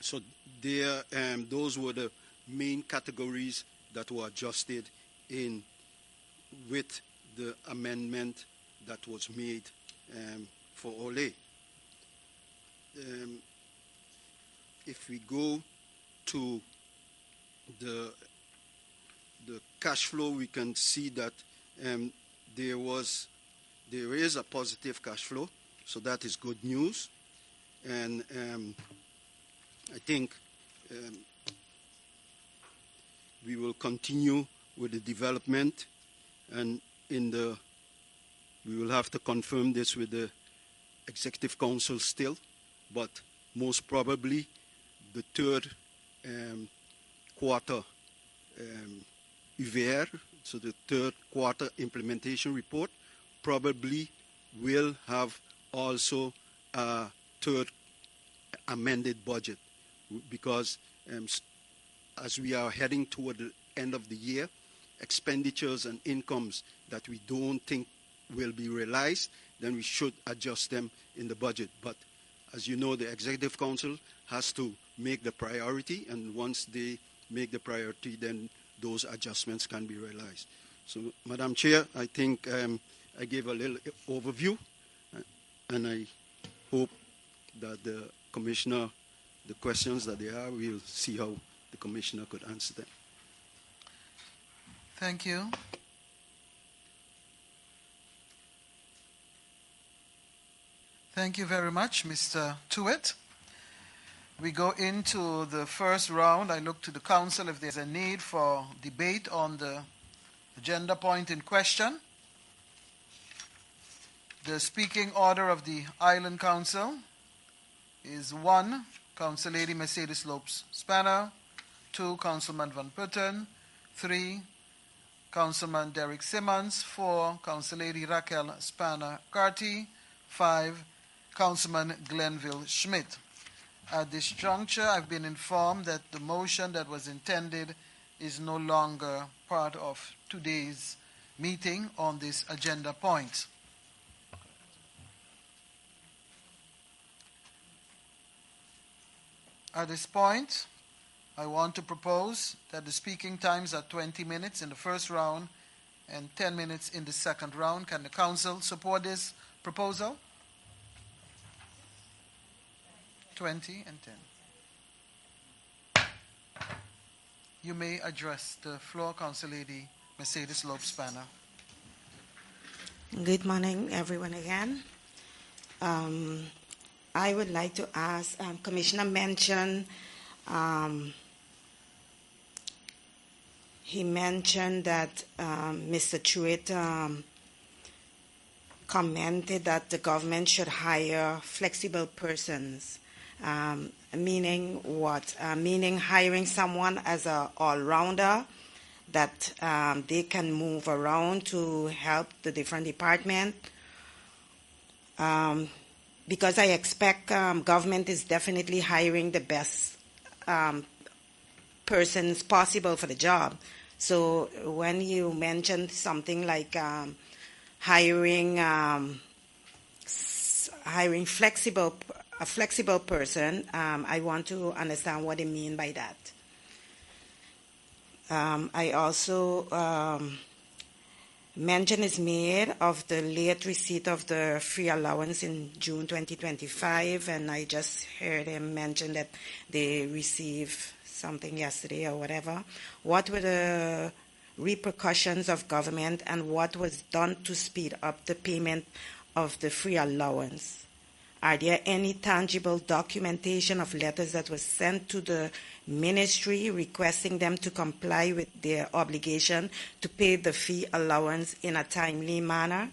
So there, those were the main categories that were adjusted in with the amendment that was made for Ole. If we go to the cash flow, we can see that there is a positive cash flow, so that is good news. And I think we will continue with the development, and we will have to confirm this with the Executive Council still, but most probably the third quarter UVR, so the third quarter implementation report, probably will have also a third amended budget, because as we are heading toward the end of the year, expenditures and incomes that we don't think will be realized, then we should adjust them in the budget. But as you know, the Executive Council has to make the priority, and once they make the priority, then those adjustments can be realized. So, Madam Chair, I think I gave a little overview, and I hope that the Commissioner, the questions that they are, we'll see how the Commissioner could answer them. Thank you. Thank you very much, Mr. Tuitt. We go into the first round. I look to the Council if there's a need for debate on the agenda point in question. The speaking order of the Island Council is 1, Council Lady Mercedes Lopes Spanner; 2, Councilman Van Putten; 3, Councilman Derek Simmons; 4, Council Lady Raquel Spanner Carty; 5, Councilman Glenville Schmidt. At this juncture, I've been informed that the motion that was intended is no longer part of today's meeting on this agenda point. At this point, I want to propose that the speaking times are 20 minutes in the first round and 10 minutes in the second round. Can the Council support this proposal? 20 and 10. You may address the floor, Council Lady Mercedes Lopes Spanner. Good morning, everyone, again. I would like to ask, Commissioner mentioned, he mentioned that Mr. Truitt commented that the government should hire flexible persons. Meaning what? Meaning hiring someone as an all-rounder that they can move around to help the different departments. Because I expect government is definitely hiring the best persons possible for the job. So when you mentioned something like hiring a flexible person, I want to understand what they mean by that. I also mention is made of the late receipt of the free allowance in June 2025, and I just heard him mention that they received something yesterday or whatever. What were the repercussions of government, and what was done to speed up the payment of the free allowance? Are there any tangible documentation of letters that was sent to the ministry requesting them to comply with their obligation to pay the fee allowance in a timely manner?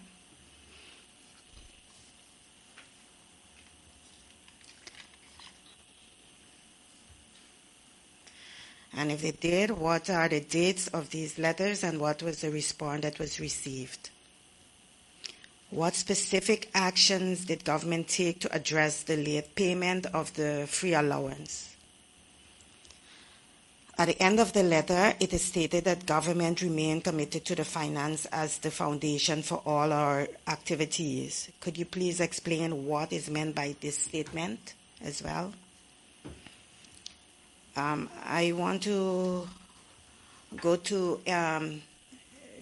And if they did, what are the dates of these letters, and what was the response that was received? What specific actions did government take to address the late payment of the free allowance? At the end of the letter, it is stated that government remained committed to the finance as the foundation for all our activities. Could you please explain what is meant by this statement as well? I want to go to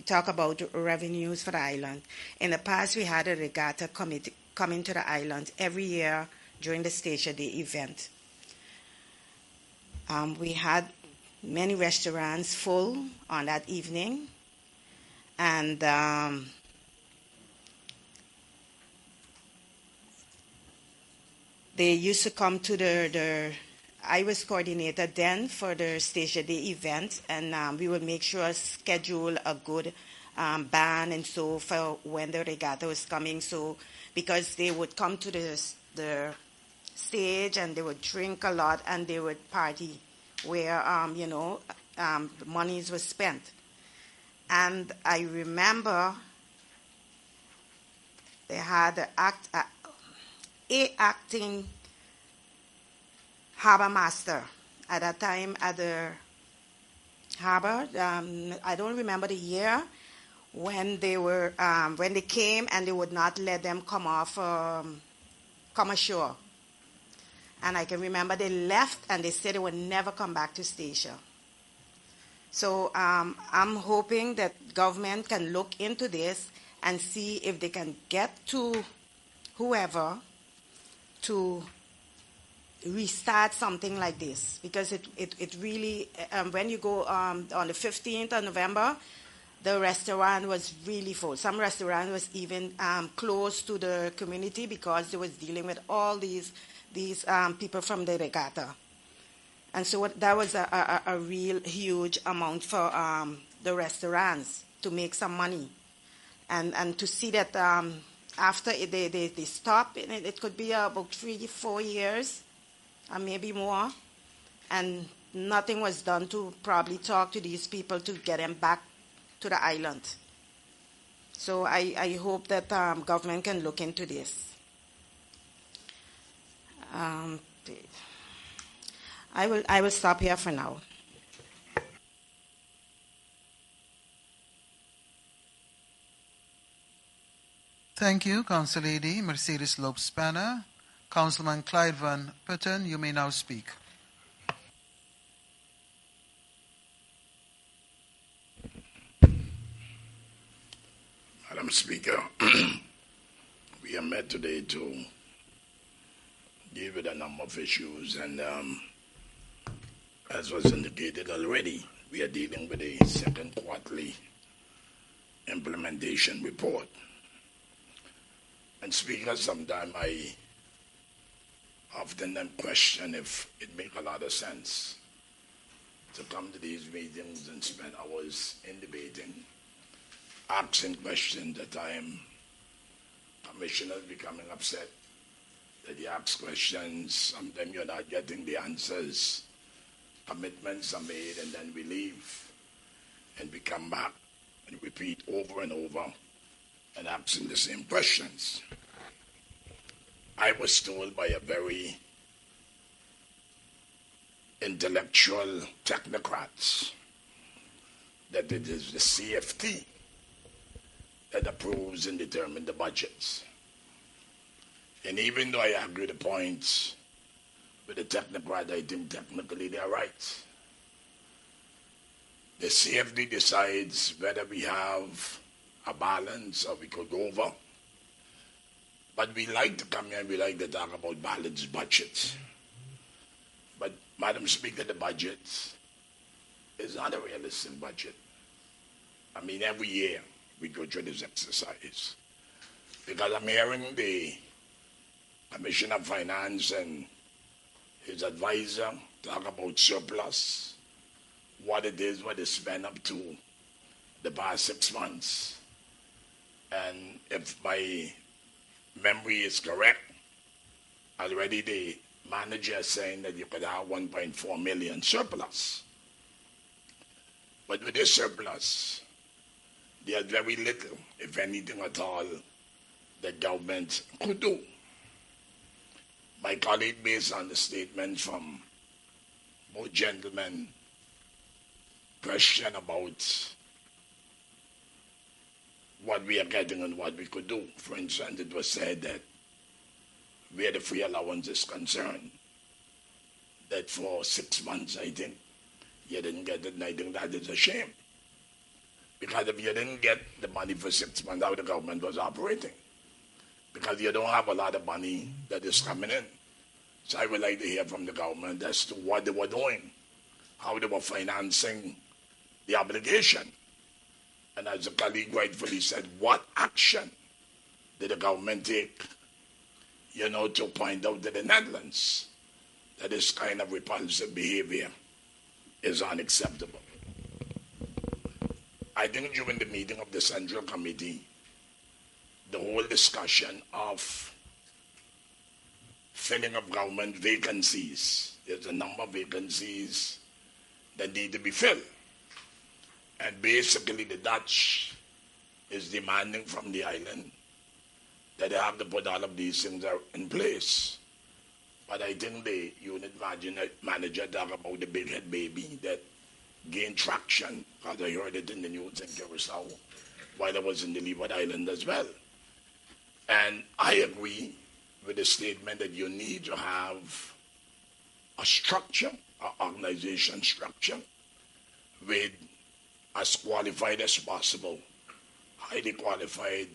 talk about revenues for the island. In the past, we had a regatta committee coming to the island every year during the Station Day event. We had many restaurants full on that evening, and they used to come to the I was coordinator then for the Station Day event, and we will make sure schedule a good band and so for when the regatta was coming. So because they would come to the stage and they would drink a lot and they would party where monies were spent. And I remember they had a acting harbor master at that time at the harbor. I don't remember the year when they came and they would not let them come ashore. And I can remember they left and they said they would never come back to Statia. So I'm hoping that government can look into this and see if they can get to whoever to restart something like this, because it really, when you go on the 15th of November, the restaurant was really full. Some restaurant was even close to the community because they was dealing with all these people from the regatta. And so that was a real huge amount for the restaurants to make some money. And to see that after they stop, it could be about 3-4 years, or maybe more, and nothing was done to probably talk to these people to get them back to the island. So I hope that government can look into this. I will stop here for now. Thank you, Council Lady Mercedes Lopes-Spanner. Councilman Clyde Van Putten, you may now speak. Madam Speaker, we are met today to deal with a number of issues, and as was indicated already, we are dealing with a second quarterly implementation report. And Speaker, sometimes I often question if it makes a lot of sense to come to these meetings and spend hours in debating, asking questions that commissioners becoming upset that you ask questions, sometimes you're not getting the answers, commitments are made, and then we leave and we come back and repeat over and over and asking the same questions. I was told by a very intellectual technocrats that it is the CFT that approves and determines the budgets. And even though I agree the points with the technocrat, I think technically they're right. The CFD decides whether we have a balance or we could go over. But we like to come here and we like to talk about balanced budgets. But, Madam Speaker, the budget is not a realistic budget. I mean, every year we go through this exercise. Because I'm hearing the Commissioner of Finance and his advisor talk about surplus, what it is, what they spend up to the past 6 months. And if my memory is correct, already the manager is saying that you could have 1.4 million surplus. But with this surplus, there's very little, if anything at all, the government could do. My colleague, based on the statement from both gentlemen, question about what we are getting and what we could do. For instance, it was said that where the free allowance is concerned, that for 6 months, I think, you didn't get it, and I think that is a shame. Because if you didn't get the money for 6 months, how the government was operating. Because you don't have a lot of money that is coming in. So I would like to hear from the government as to what they were doing, how they were financing the obligation. And as the colleague rightfully said, what action did the government take, to point out to the Netherlands that this kind of repulsive behavior is unacceptable. I think during the meeting of the Central Committee, the whole discussion of filling of government vacancies, there's a number of vacancies that need to be filled. And basically the Dutch is demanding from the island that they have to put all of these things in place. But I think the unit manager talked about the big head baby that gained traction, because I heard it in the news in Curacao while I was in the Leeward Island as well. And I agree with the statement that you need to have a structure, an organization structure, with as qualified as possible, highly qualified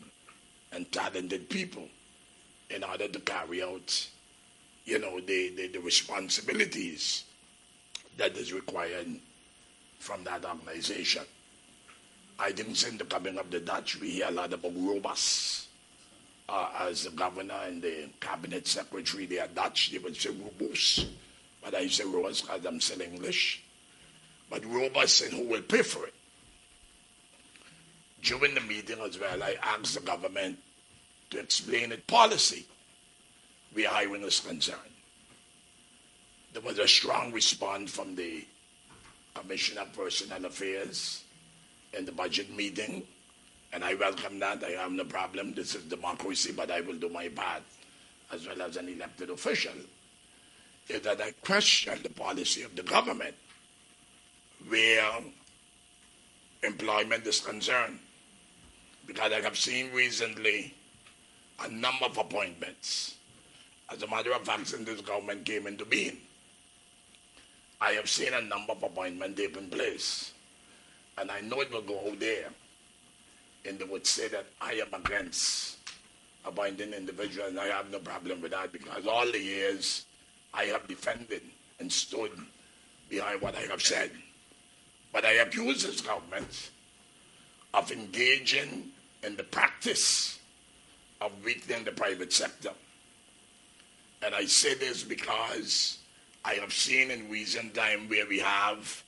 and talented people in order to carry out, the responsibilities that is required from that organization. I think since the coming of the Dutch, we hear a lot about robust. As the governor and the cabinet secretary, they are Dutch, they would say robust. But I say robust because I'm still English. But robust, and who will pay for it? During the meeting as well, I asked the government to explain its policy where hiring is concerned. There was a strong response from the Commissioner of Personnel Affairs in the budget meeting, and I welcome that. I have no problem. This is democracy, but I will do my part as well as an elected official, is that I question the policy of the government where employment is concerned. Because I have seen recently a number of appointments. As a matter of fact, since this government came into being, I have seen a number of appointments taking place. And I know it will go out there, and they would say that I am against appointing individuals, and I have no problem with that, because all the years I have defended and stood behind what I have said. But I accuse this government of engaging in the practice of weakening the private sector. And I say this because I have seen in recent time where we have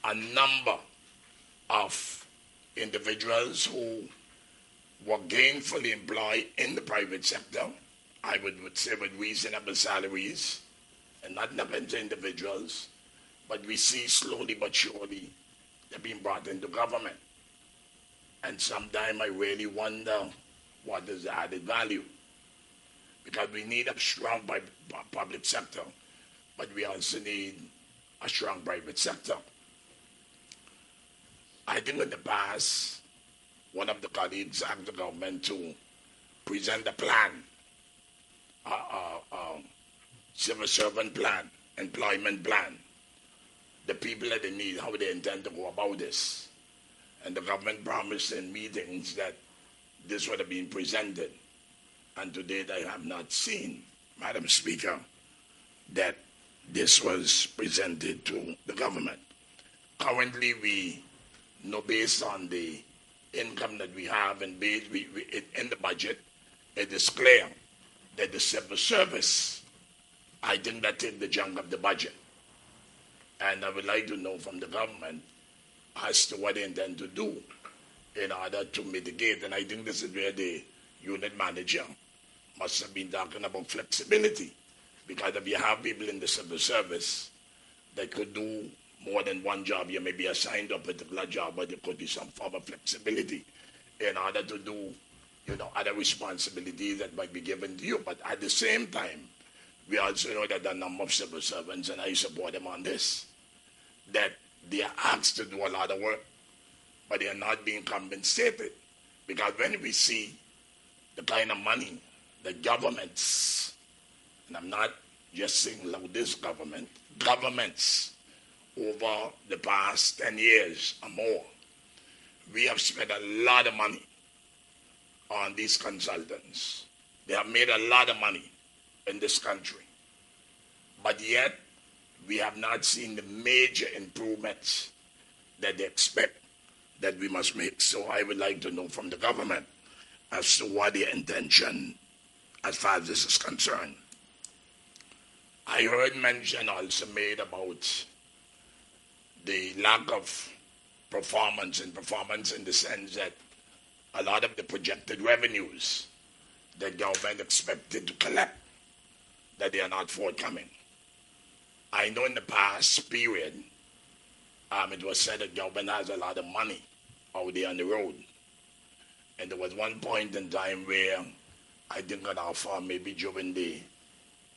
a number of individuals who were gainfully employed in the private sector, I would say with reasonable salaries, and not against individuals, but we see slowly but surely they're being brought into government. And sometimes I really wonder what is the added value. Because we need a strong public sector, but we also need a strong private sector. I think in the past, one of the colleagues asked the government to present a plan, civil servant plan, employment plan, the people that they need, how they intend to go about this. And the government promised in meetings that this would have been presented. And to date, I have not seen, Madam Speaker, that this was presented to the government. Currently, we know based on the income that we have and in the budget, it is clear that the civil service, I think that takes the chunk of the budget. And I would like to know from the government as to what they intend to do in order to mitigate. And I think this is where the unit manager must have been talking about flexibility. Because if you have people in the civil service that could do more than one job, you may be assigned to a particular job, but there could be some form of flexibility in order to do, other responsibilities that might be given to you. But at the same time, we also know that there are a number of civil servants, and I support them on this, that they are asked to do a lot of work, but they are not being compensated. Because when we see the kind of money that governments, and I'm not just saying like this government, governments over the past 10 years or more, we have spent a lot of money on these consultants. They have made a lot of money in this country. But yet, we have not seen the major improvements that they expect that we must make. So I would like to know from the government as to what their intention as far as this is concerned. I heard mention also made about the lack of performance in the sense that a lot of the projected revenues that government expected to collect, that they are not forthcoming. I know in the past period, it was said that government has a lot of money out there on the road. And there was one point in time where I think on our farm, maybe during the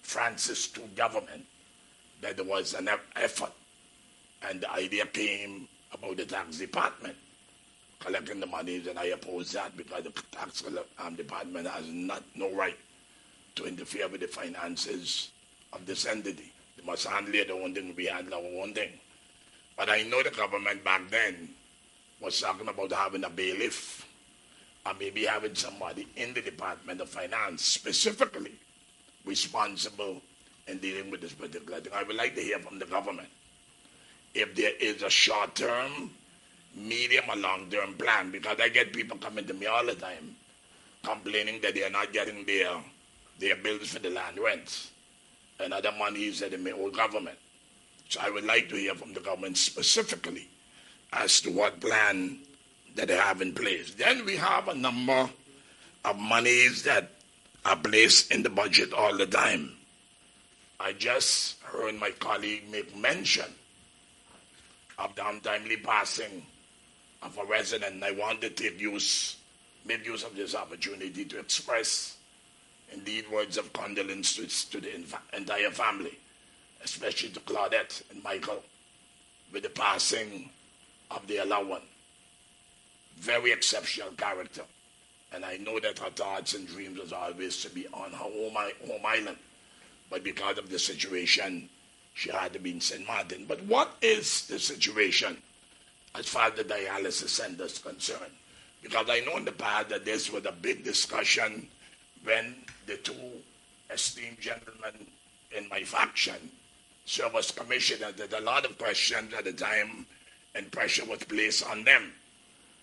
Francis II government, that there was an effort. And the idea came about the tax department collecting the monies, and I oppose that because the tax department has no right to interfere with the finances of this entity. They must handle their own thing, we handle our own thing. But I know the government back then was talking about having a bailiff, or maybe having somebody in the Department of Finance specifically responsible in dealing with this particular thing. I would like to hear from the government if there is a short-term, medium, or long-term plan, because I get people coming to me all the time complaining that they are not getting their bills for the land rent and other monies that they may owe government. So I would like to hear from the government specifically as to what plan that they have in place. Then we have a number of monies that are placed in the budget all the time. I just heard my colleague make mention of the untimely passing of a resident. I want to make use of this opportunity to express indeed words of condolence to the entire family, especially to Claudette and Michael, with the passing of their loved one. Very exceptional character. And I know that her thoughts and dreams was always to be on her home island. But because of the situation, she had to be in St. Martin. But what is the situation as far as the dialysis center is concerned? Because I know in the past that this was a big discussion when the two esteemed gentlemen in my faction served as commissioners. That a lot of questions at the time and pressure was placed on them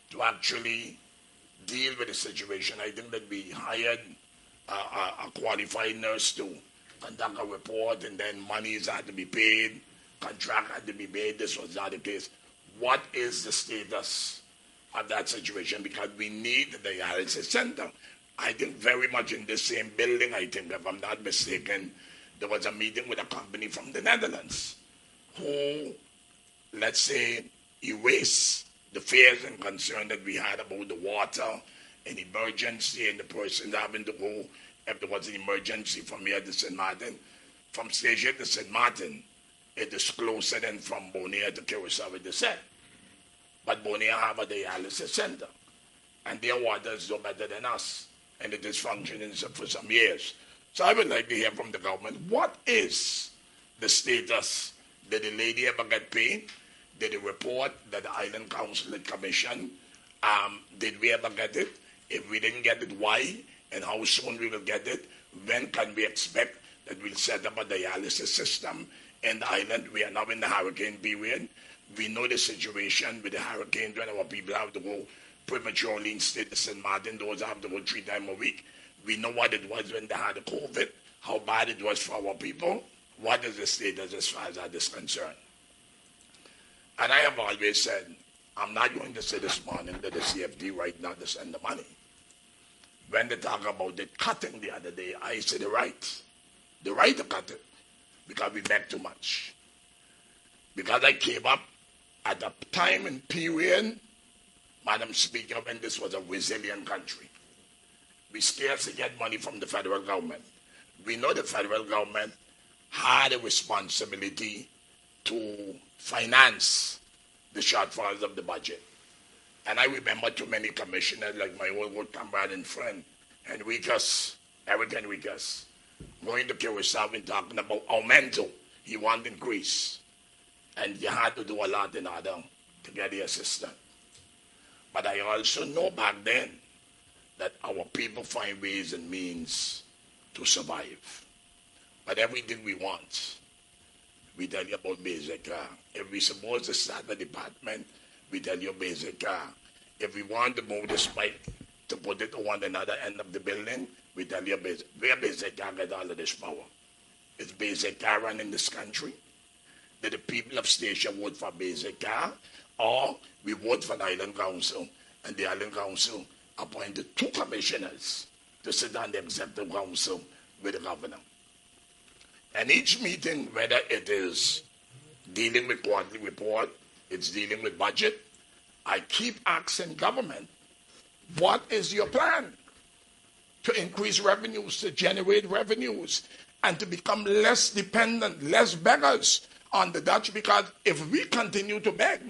to actually deal with the situation. I think that we hired a qualified nurse to conduct a report, and then monies had to be paid, contract had to be made. This was not the case. What is the status of that situation? Because we need the dialysis center. I think very much in the same building, I think, if I'm not mistaken, there was a meeting with a company from the Netherlands who, let's say, erased the fears and concern that we had about the water, an emergency, and the person having to go, if there was an emergency from here to St. Martin, from Station to St. Martin, it is closer than from Bonaire to Curacao, they said. But Bonaire have a dialysis center, and their water is no better than us, and it is functioning for some years. So I would like to hear from the government, what is the status? Did the lady ever get paid? Did the report that the Island Council had commissioned, did we ever get it? If we didn't get it, why? And how soon we will get it? When can we expect that we'll set up a dialysis system in the island? We are now in the hurricane period. We know the situation with the hurricanes when our people have to go prematurely instead of St. Martin. Those have to go 3 times a week. We know what it was when they had the COVID, how bad it was for our people. What is the status as far as that is concerned? And I have always said, I'm not going to say this morning that the CFD right now to send the money. When they talk about the cutting the other day, I say the right to cut it, because we make too much. Because I came up at a time and period, Madam Speaker, when this was a resilient country. We scarcely get money from the federal government. We know the federal government had a responsibility to finance the shortfalls of the budget. And I remember too many commissioners, like my old good comrade and friend, Eric Enriquez, going to Curacao and talking about aumento. He wanted increase. And you had to do a lot in order to get the assistance. But I also know back then that our people find ways and means to survive. But everything we want, we tell you about basic care. If we supposed to start the department, we tell you basic care. If we want to move the spike to put it on another end of the building, we tell you basic. Where basic care get all of this power? Is basic care run in this country? Did the people of Statia vote for basic care? Or we vote for the Island Council, and the Island Council appointed 2 commissioners to sit on the executive council with the governor. And each meeting, whether it is dealing with quarterly report, it's dealing with budget, I keep asking government, what is your plan to increase revenues, to generate revenues, and to become less dependent, less beggars on the Dutch? Because if we continue to beg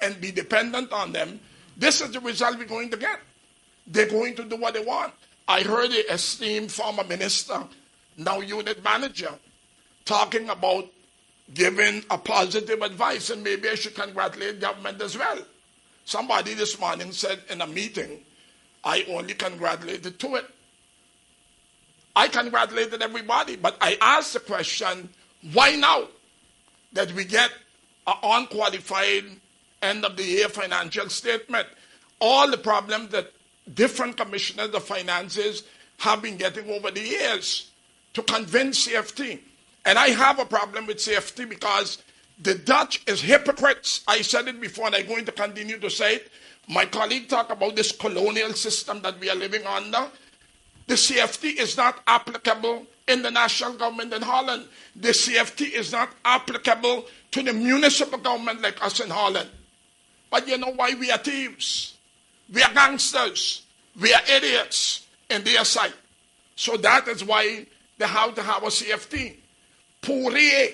and be dependent on them, this is the result we're going to get. They're going to do what they want. I heard the esteemed former minister, now unit manager, talking about giving a positive advice, and maybe I should congratulate government as well. Somebody this morning said in a meeting, I only congratulated to it. I congratulated everybody, but I asked the question, why now that we get an unqualified end of the year financial statement? All the problems that different commissioners of finances have been getting over the years to convince CFT. And I have a problem with CFT because the Dutch is hypocrites. I said it before and I'm going to continue to say it. My colleague talked about this colonial system that we are living under. The CFT is not applicable in the national government in Holland. The CFT is not applicable to the municipal government like us in Holland. But you know why? We are thieves. We are gangsters. We are idiots in their sight. So that is why they have to have a CFT. Poirier,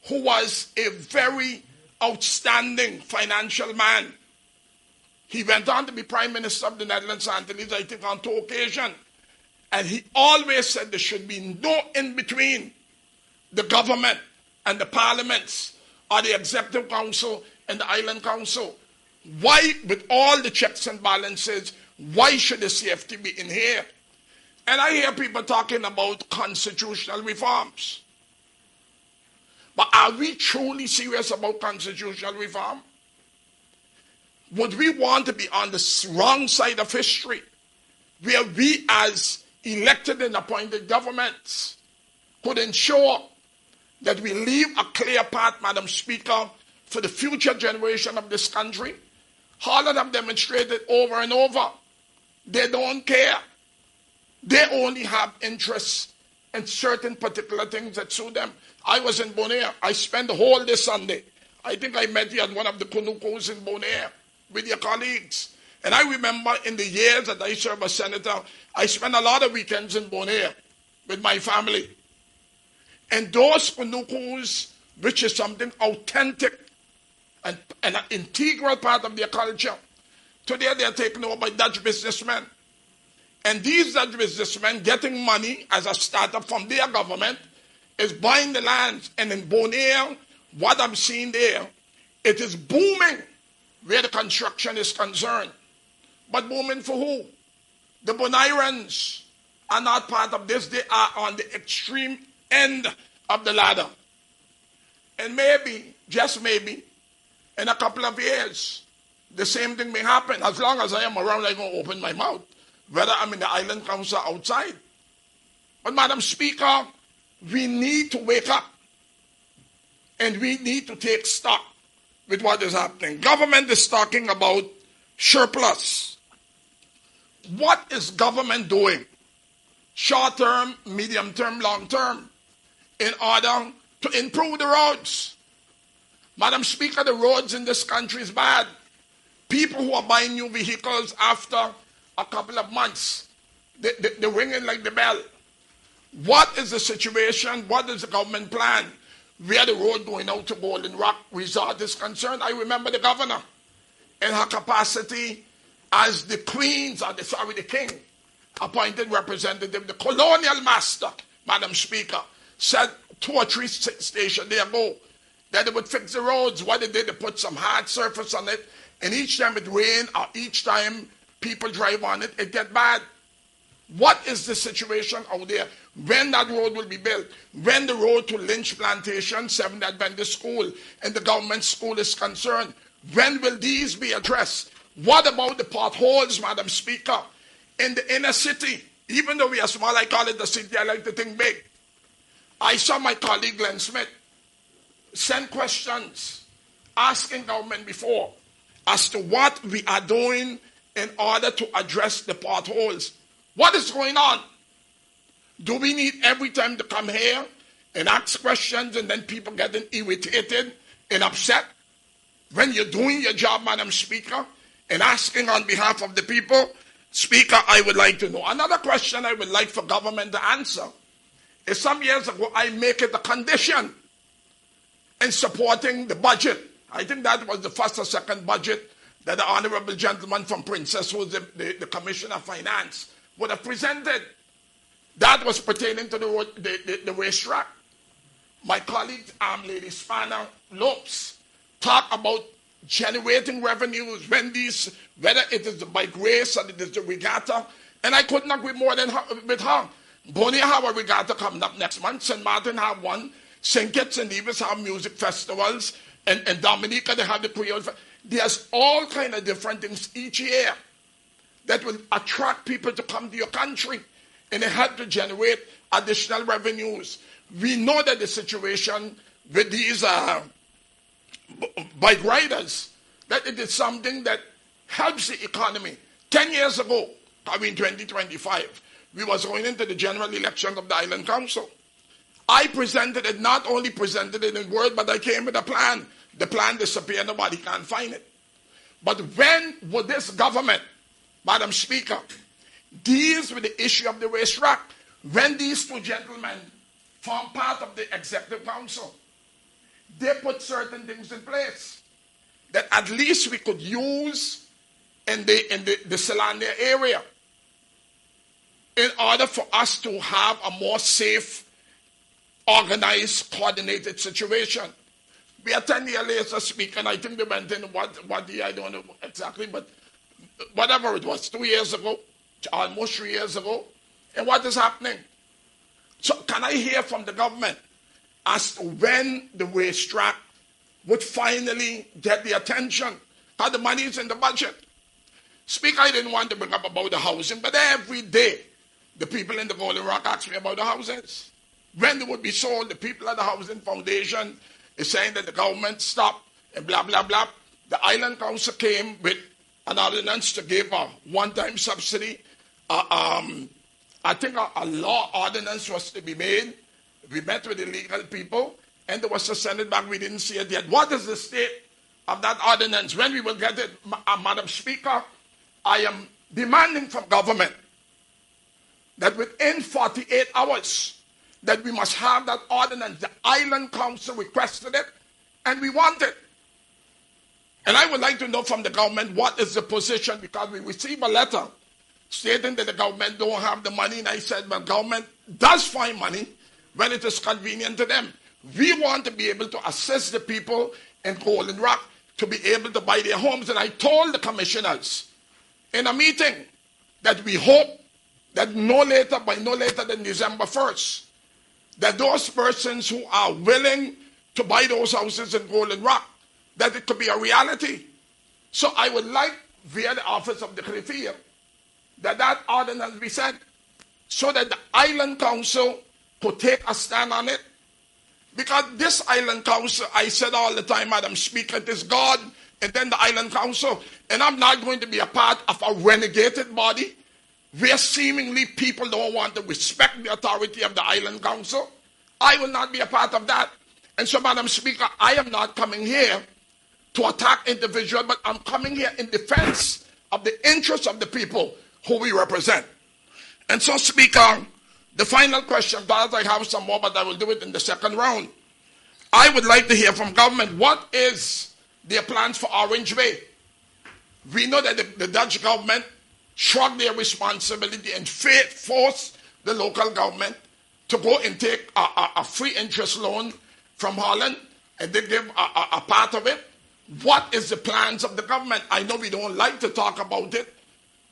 who was a very outstanding financial man, he went on to be Prime Minister of the Netherlands, Antilles, I think on 2 occasions. And he always said there should be no in-between the government and the parliaments or the executive council and the island council. Why, with all the checks and balances, why should the CFT be in here? And I hear people talking about constitutional reforms. But are we truly serious about constitutional reform? Would we want to be on the wrong side of history, where we as elected and appointed governments could ensure that we leave a clear path, Madam Speaker, for the future generation of this country? Holland have demonstrated over and over. They don't care. They only have interests in certain particular things that suit them. I was in Bonaire. I spent the whole day Sunday. I think I met you at one of the Kunukos in Bonaire with your colleagues. And I remember in the years that I served as senator, I spent a lot of weekends in Bonaire with my family. And those Kunukos, which is something authentic and an integral part of their culture, today they are taken over by Dutch businessmen. And these Dutch businessmen getting money as a startup from their government is buying the lands. And in Bonaire, what I'm seeing there, it is booming where the construction is concerned. But booming for who? The Bonairans are not part of this. They are on the extreme end of the ladder. And maybe, just maybe, in a couple of years, the same thing may happen. As long as I am around, I'm going to open my mouth, whether I'm in the island council or outside. But Madam Speaker, we need to wake up and we need to take stock with what is happening. Government is talking about surplus. What is government doing, short term, medium term, long term, in order to improve the roads? Madam Speaker, the roads in this country is bad. People who are buying new vehicles after a couple of months, they're ringing like the bell. What is the situation? What is the government plan where the road going out to Golden Rock Resort is concerned? I remember the governor in her capacity as the the king, appointed representative, the colonial master, Madam Speaker, said 2 or 3 stations there ago that they would fix the roads. What they did, they put some hard surface on it, and each time it rained or each time people drive on it, it get bad. What is the situation out there? When that road will be built? When the road to Lynch Plantation, Seventh Adventist School, and the government school is concerned? When will these be addressed? What about the potholes, Madam Speaker, in the inner city? Even though we are small, I call it the city, I like to think big. I saw my colleague Glenn Smith send questions asking government before as to what we are doing in order to address the potholes. What is going on? Do we need every time to come here and ask questions and then people getting irritated and upset when you're doing your job, Madam Speaker, and asking on behalf of the people? Speaker, I would like to know. Another question I would like for government to answer is some years ago I make it a condition in supporting the budget. I think that was the first or second budget that the honorable gentleman from Princess, who was the Commissioner of Finance, would have presented. That was pertaining to the racetrack. My colleague, Lady Spanner Lopes, talk about generating revenues when these, whether it is the bike race or it is the regatta, and I couldn't agree more than with her. Bonnie have a regatta coming up next month. St. Martin have one. St. Kitts and Nevis have music festivals. And Dominica, they have the Creole. There's all kind of different things each year that will attract people to come to your country and help to generate additional revenues. We know that the situation with these bike riders, that it is something that helps the economy. 10 years ago, in 2025, we was going into the general election of the Island Council. I presented it, not only presented it in word, but I came with a plan. The plan disappeared, nobody can find it. But when would this government, Madam Speaker, deals with the issue of the racetrack? When these two gentlemen form part of the Executive Council, they put certain things in place that at least we could use in the Selandia area in order for us to have a more safe, organized, coordinated situation. We are 10 years later, Speaker, and I think they went in what year, I don't know exactly, but whatever it was, 2 years ago, almost 3 years ago, and what is happening? So can I hear from the government as to when the racetrack would finally get the attention? How the money is in the budget. Speaker, I didn't want to bring up about the housing, but every day the people in the Golden Rock ask me about the houses. When they would be sold, the people at the Housing Foundation is saying that the government stopped and blah, blah, blah. The Island Council came with an ordinance to give a one-time subsidy. I think a law ordinance was to be made. We met with the legal people, and there was to send it back. We didn't see it yet. What is the state of that ordinance? When we will get it, Madam Speaker, I am demanding from government that within 48 hours, that we must have that ordinance. The Island Council requested it, and we want it. And I would like to know from the government what is the position, because we received a letter stating that the government don't have the money, and I said, well, government does find money when it is convenient to them. We want to be able to assist the people in Golden Rock to be able to buy their homes, and I told the commissioners in a meeting that we hope that no later than December 1st, that those persons who are willing to buy those houses in Golden Rock, that it could be a reality. So I would like, via the Office of the Griffier, that ordinance be sent so that the Island Council could take a stand on it. Because this Island Council, I said all the time, Madam Speaker, it is God and then the Island Council. And I'm not going to be a part of a renegated body where seemingly people don't want to respect the authority of the Island Council. I will not be a part of that. And so, Madam Speaker, I am not coming here to attack individuals, but I'm coming here in defense of the interests of the people who we represent. And so, Speaker, the final question, that I have some more, but I will do it in the second round. I would like to hear from government, what is their plans for Orange Bay? We know that the Dutch government shrugged their responsibility and forced the local government to go and take a free interest loan from Holland, and they give a part of it. What is the plans of the government? I know we don't like to talk about it.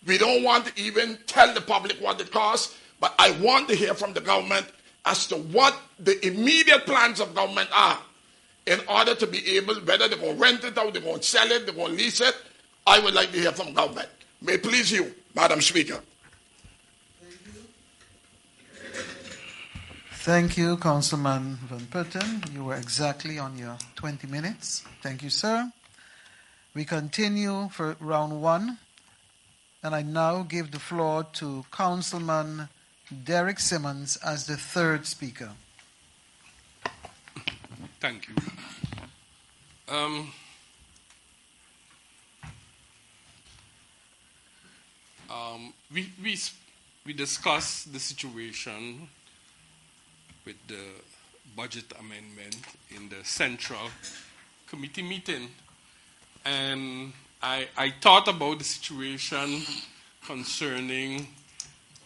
We don't want to even tell the public what it costs, but I want to hear from the government as to what the immediate plans of government are in order to be able, whether they're going to rent it out, they're going to sell it, they're going to lease it. I would like to hear from government. May it please you, Madam Speaker. Thank you, Councilman Van Putten. You were exactly on your 20 minutes. Thank you, sir. We continue for round one, and I now give the floor to Councilman Derek Simmons as the third speaker. Thank you. We discussed the situation with the budget amendment in the Central Committee meeting. And I thought about the situation concerning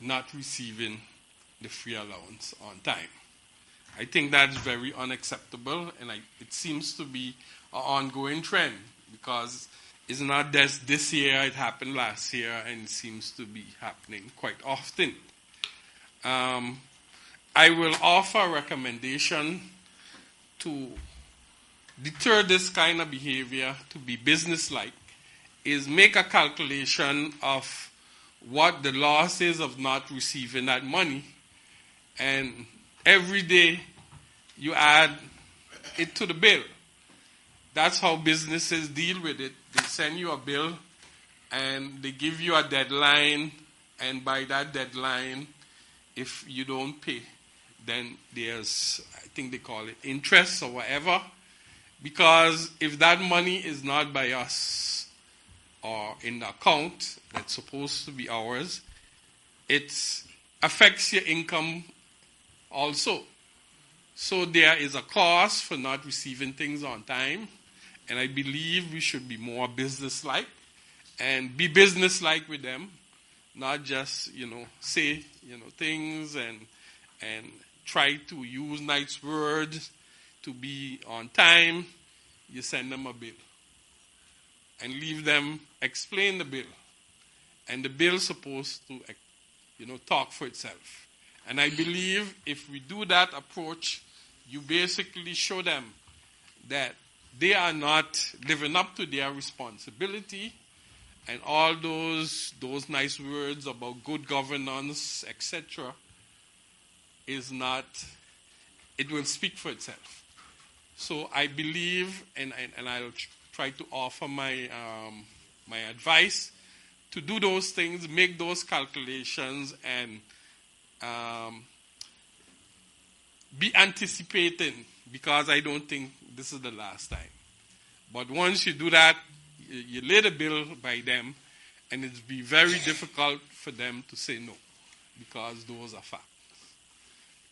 not receiving the free allowance on time. I think that's very unacceptable, and it seems to be an ongoing trend because it's not just this year, it happened last year, and it seems to be happening quite often. I will offer a recommendation to deter this kind of behavior, to be businesslike, is make a calculation of what the loss is of not receiving that money, and every day you add it to the bill. That's how businesses deal with it. They send you a bill and they give you a deadline, and by that deadline, if you don't pay, then there's, I think they call it interest or whatever. Because if that money is not by us or in the account that's supposed to be ours, it affects your income also. So there is a cost for not receiving things on time, and I believe we should be more businesslike and be businesslike with them, not just, say, things and try to use nice words to be on time. You send them a bill and leave them explain the bill, and the bill's supposed to talk for itself. And I believe if we do that approach, you basically show them that they are not living up to their responsibility, and all those nice words about good governance, etc., is not, it will speak for itself. So I believe, and I'll try to offer my advice, to do those things, make those calculations, and be anticipating, because I don't think this is the last time. But once you do that, you lay the bill by them, and it'll be very difficult for them to say no, because those are facts.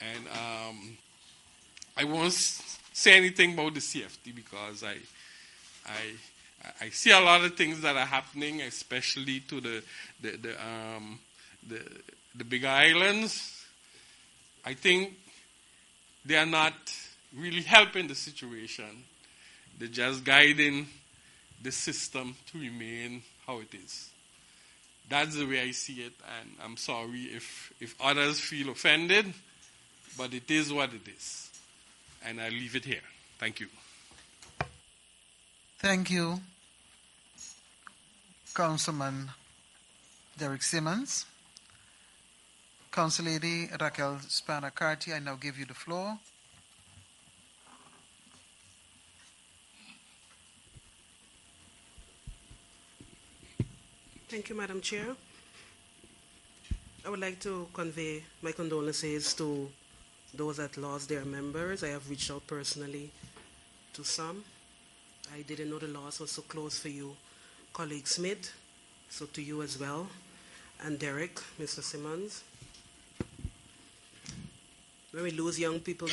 And I won't say anything about the CFT because I see a lot of things that are happening, especially to the big islands. I think they are not really helping the situation. They're just guiding the system to remain how it is. That's the way I see it, and I'm sorry if others feel offended, but it is what it is. And I'll leave it here. Thank you. Thank you, Councilman Derek Simmons. Council Lady Raquel Spanacarty, I now give you the floor. Thank you, Madam Chair. I would like to convey my condolences to those that lost their members. I have reached out personally to some. I didn't know the loss was so close for you, colleague Smith, so to you as well, and Derek, Mr. Simmons. When we lose young people,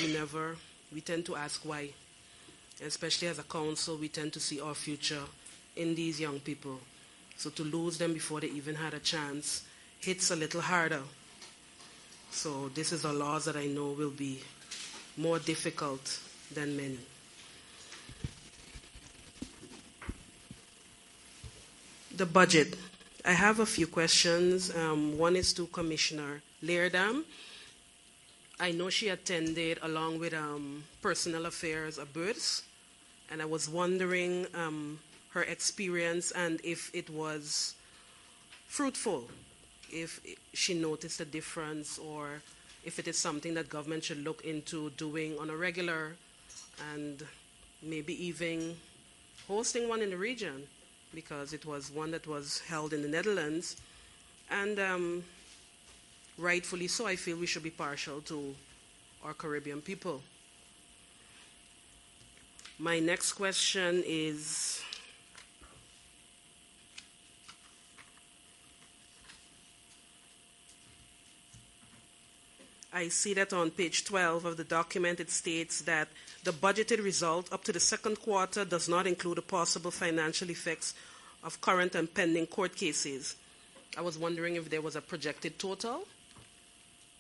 we tend to ask why. Especially as a council, we tend to see our future in these young people. So to lose them before they even had a chance hits a little harder. So this is a loss that I know will be more difficult than many. The budget. I have a few questions. One is to Commissioner Leerdam. I know she attended, along with Personal Affairs, a birth, and I was wondering her experience and if it was fruitful, if she noticed a difference or if it is something that government should look into doing on a regular, and maybe even hosting one in the region, because it was one that was held in the Netherlands, and rightfully so, I feel we should be partial to our Caribbean people. My next question is, I see that on page 12 of the document it states that the budgeted result up to the second quarter does not include the possible financial effects of current and pending court cases. I was wondering if there was a projected total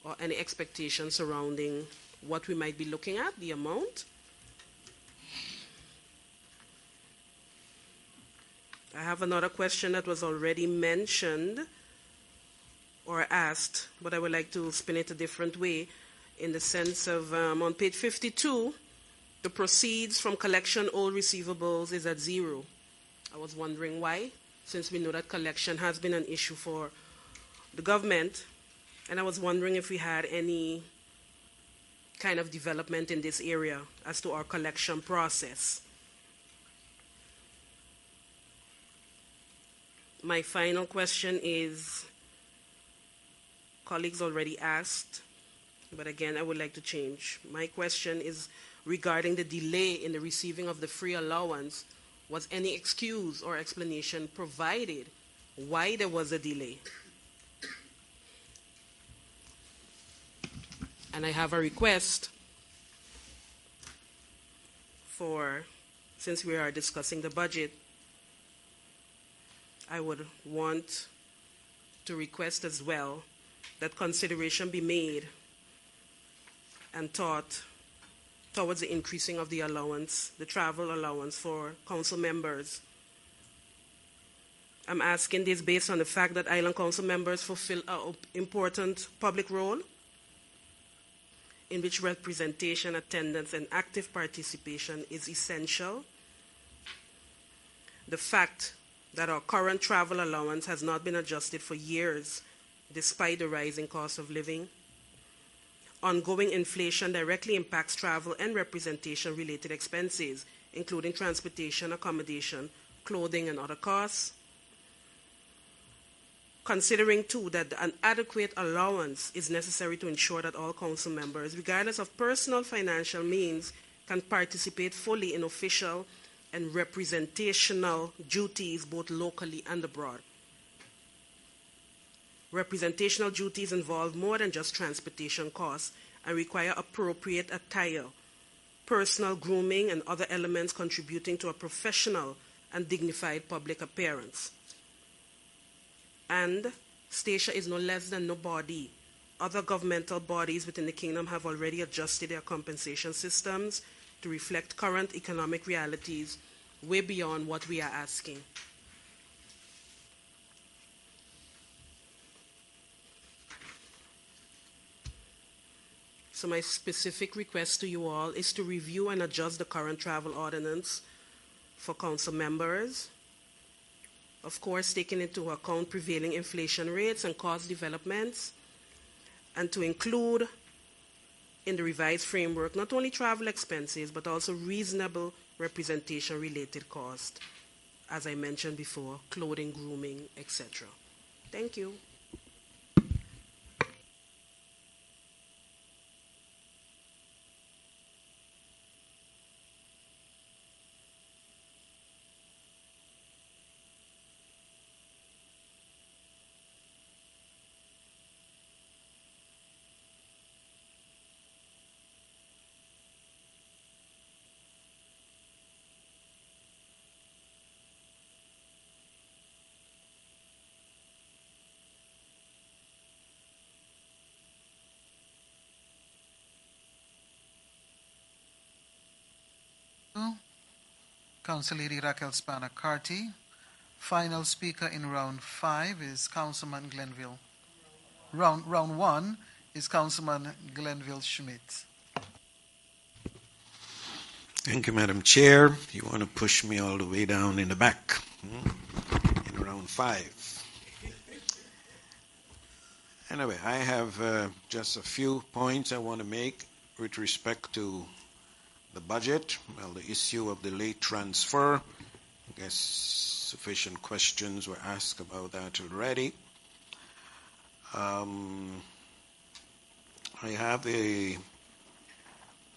or any expectation surrounding what we might be looking at, the amount. I have another question that was already mentioned or asked, but I would like to spin it a different way, in the sense of on page 52, the proceeds from collection old receivables is at 0. I was wondering why, since we know that collection has been an issue for the government, and I was wondering if we had any kind of development in this area as to our collection process. My final question is, colleagues already asked, but again, I would like to change. My question is regarding the delay in the receiving of the free allowance. Was any excuse or explanation provided why there was a delay? And I have a request for, since we are discussing the budget, I would want to request as well that consideration be made and thought towards the increasing of the allowance, the travel allowance for council members. I'm asking this based on the fact that Island Council members fulfill an important public role in which representation, attendance, and active participation is essential. The fact that our current travel allowance has not been adjusted for years, despite the rising cost of living. Ongoing inflation directly impacts travel and representation-related expenses, including transportation, accommodation, clothing, and other costs. Considering, too, that an adequate allowance is necessary to ensure that all council members, regardless of personal financial means, can participate fully in official and representational duties both locally and abroad. Representational duties involve more than just transportation costs and require appropriate attire, personal grooming, and other elements contributing to a professional and dignified public appearance. And Statia is no less than nobody. Other governmental bodies within the kingdom have already adjusted their compensation systems to reflect current economic realities way beyond what we are asking. So my specific request to you all is to review and adjust the current travel ordinance for council members, of course taking into account prevailing inflation rates and cost developments, and to include in the revised framework not only travel expenses but also reasonable representation related costs, as I mentioned before, clothing, grooming, etc. Thank you. Council Lady Raquel Spana-Carty. Final speaker in round 5 is Councilman Glenville. Round 1 is Councilman Glenville Schmidt. Thank you, Madam Chair. You want to push me all the way down in the back in round 5. Anyway, I have just a few points I want to make with respect to the budget. Well, the issue of the late transfer, I guess sufficient questions were asked about that already. I have a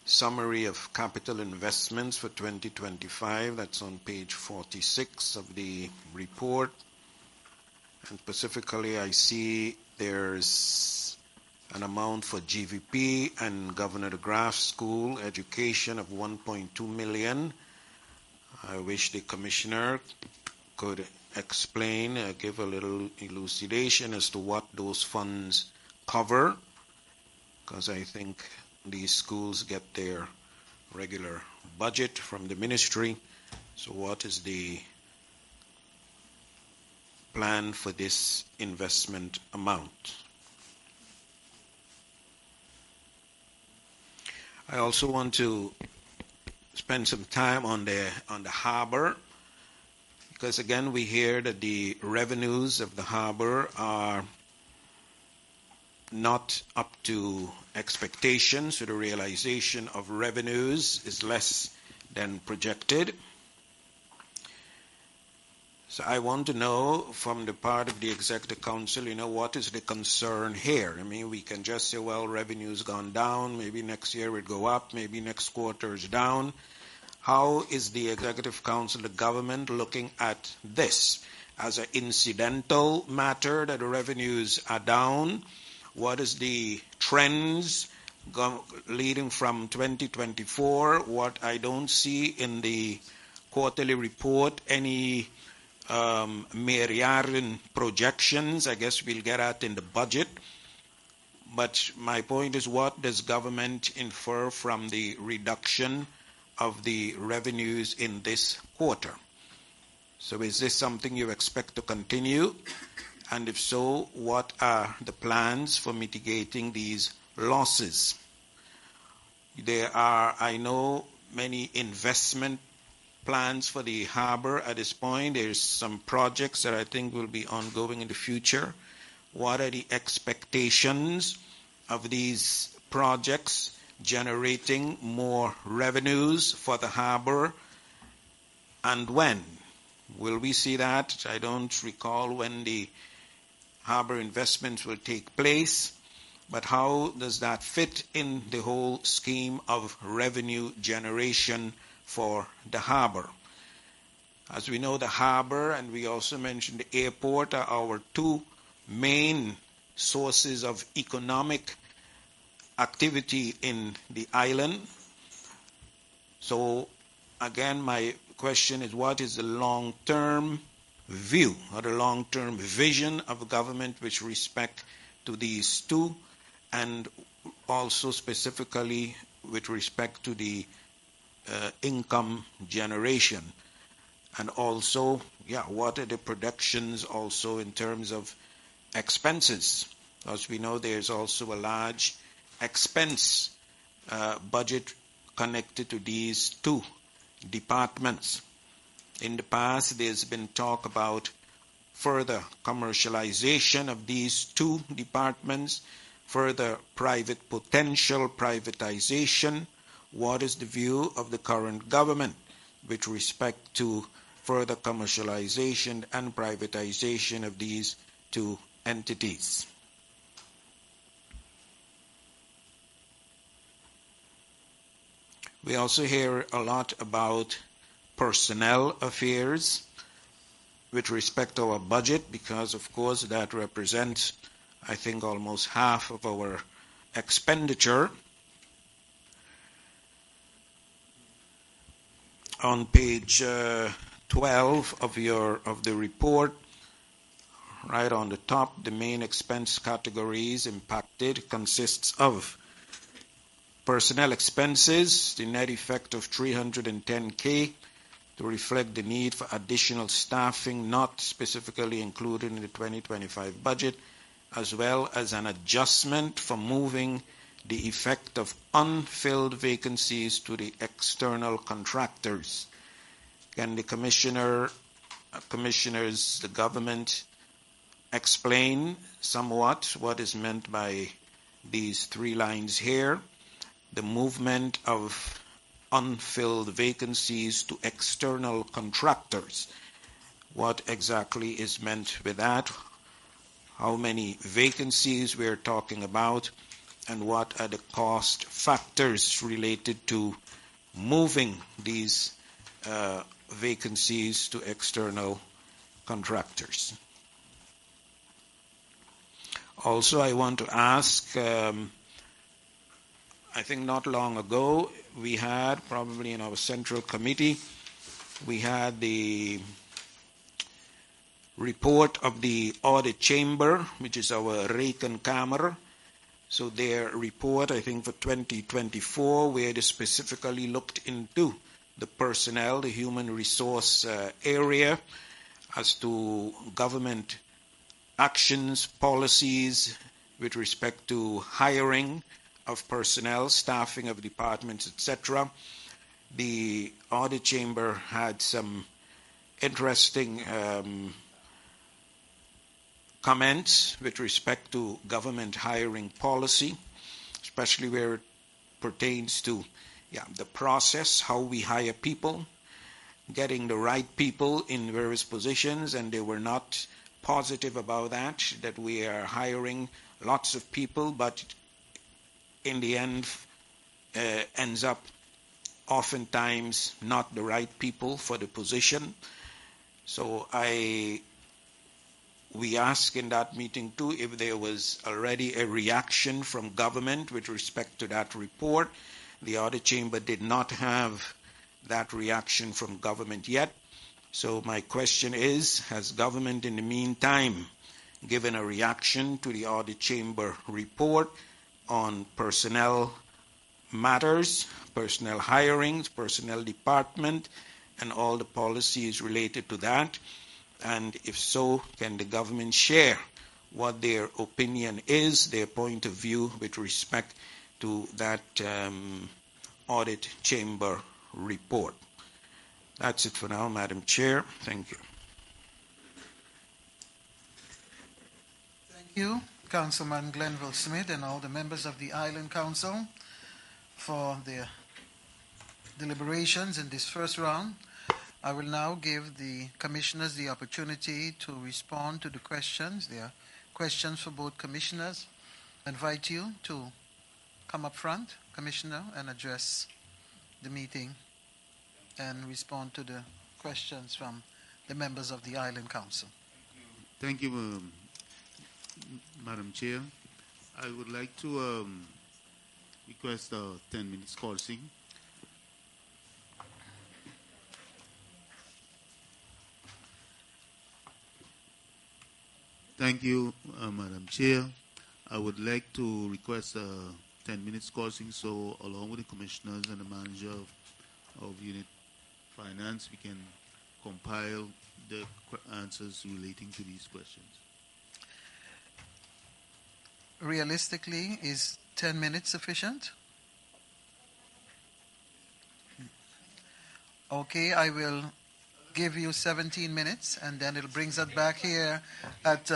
summary of capital investments for 2025. That's on page 46 of the report. And specifically, I see there's an amount for GVP and Governor de Graaf School education of 1.2 million. I wish the commissioner could explain, give a little elucidation as to what those funds cover, because I think these schools get their regular budget from the ministry. So what is the plan for this investment amount? I also want to spend some time on the harbor, because again we hear that the revenues of the harbor are not up to expectations, so the realization of revenues is less than projected. So I want to know from the part of the Executive Council, what is the concern here? I mean, we can just say, well, revenue's gone down, maybe next year it go up, maybe next quarter is down. How is the Executive Council, the government, looking at this as an incidental matter that the revenues are down? What is the trends leading from 2024? What I don't see in the quarterly report, any Mariaran projections. I guess we'll get at in the budget. But my point is, what does government infer from the reduction of the revenues in this quarter? So is this something you expect to continue? And if so, what are the plans for mitigating these losses? There are, I know, many investment plans for the harbor at this point. There's some projects that I think will be ongoing in the future. What are the expectations of these projects generating more revenues for the harbor, and when? Will we see that? I don't recall when the harbor investments will take place, but how does that fit in the whole scheme of revenue generation for the harbor? As we know, the harbor, and we also mentioned the airport, are our two main sources of economic activity in the island. So again, my question is, what is the long-term view or the long-term vision of government with respect to these two, and also specifically with respect to the income generation? And also, what are the projections also in terms of expenses? As we know, there's also a large expense budget connected to these two departments. In the past, there's been talk about further commercialization of these two departments, further potential privatization. What is the view of the current government with respect to further commercialization and privatization of these two entities? We also hear a lot about personnel affairs with respect to our budget, because of course that represents, I think, almost half of our expenditure. On page 12 of the report, right on the top, the main expense categories impacted consists of personnel expenses, the net effect of 310K to reflect the need for additional staffing not specifically included in the 2025 budget, as well as an adjustment for moving the effect of unfilled vacancies to the external contractors. Can the commissioners, the government, explain somewhat what is meant by these 3 lines here. The movement of unfilled vacancies to external contractors. What exactly is meant with that? How many vacancies we're talking about, and what are the cost factors related to moving these vacancies to external contractors. Also, I want to ask, I think not long ago, we had, probably in our central committee, we had the report of the audit chamber, which is our Rekenkamer. So their report, I think for 2024, where they specifically looked into the personnel, the human resource area, as to government actions, policies with respect to hiring of personnel, staffing of departments, etc. The audit chamber had some interesting comments with respect to government hiring policy, especially where it pertains to the process, how we hire people, getting the right people in various positions, and they were not positive about that we are hiring lots of people, but in the end ends up oftentimes not the right people for the position. So we asked in that meeting too if there was already a reaction from government with respect to that report. The audit chamber did not have that reaction from government yet. So my question is, has government in the meantime given a reaction to the audit chamber report on personnel matters, personnel hirings, personnel department, and all the policies related to that? And if so, can the government share what their opinion is, their point of view with respect to that audit chamber report? That's it for now, Madam Chair. Thank you. Thank you, Councilman Glenville Smith, and all the members of the Island Council for their deliberations in this first round. I will now give the commissioners the opportunity to respond to the questions. There are questions for both commissioners. I invite you to come up front, Commissioner, and address the meeting and respond to the questions from the members of the Island Council. Thank you, Madam Chair. I would like to request a 10 minutes closing. Thank you, Madam Chair. I would like to request a 10 minutes closing, so along with the commissioners and the manager of Unit Finance, we can compile the answers relating to these questions. Realistically, is 10 minutes sufficient? Okay, I will give you 17 minutes, and then it brings us back here at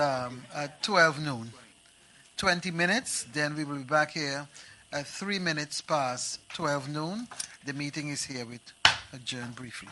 12 noon. 20 minutes, then we will be back here at 3 minutes past 12 noon. The meeting is herewith adjourned briefly.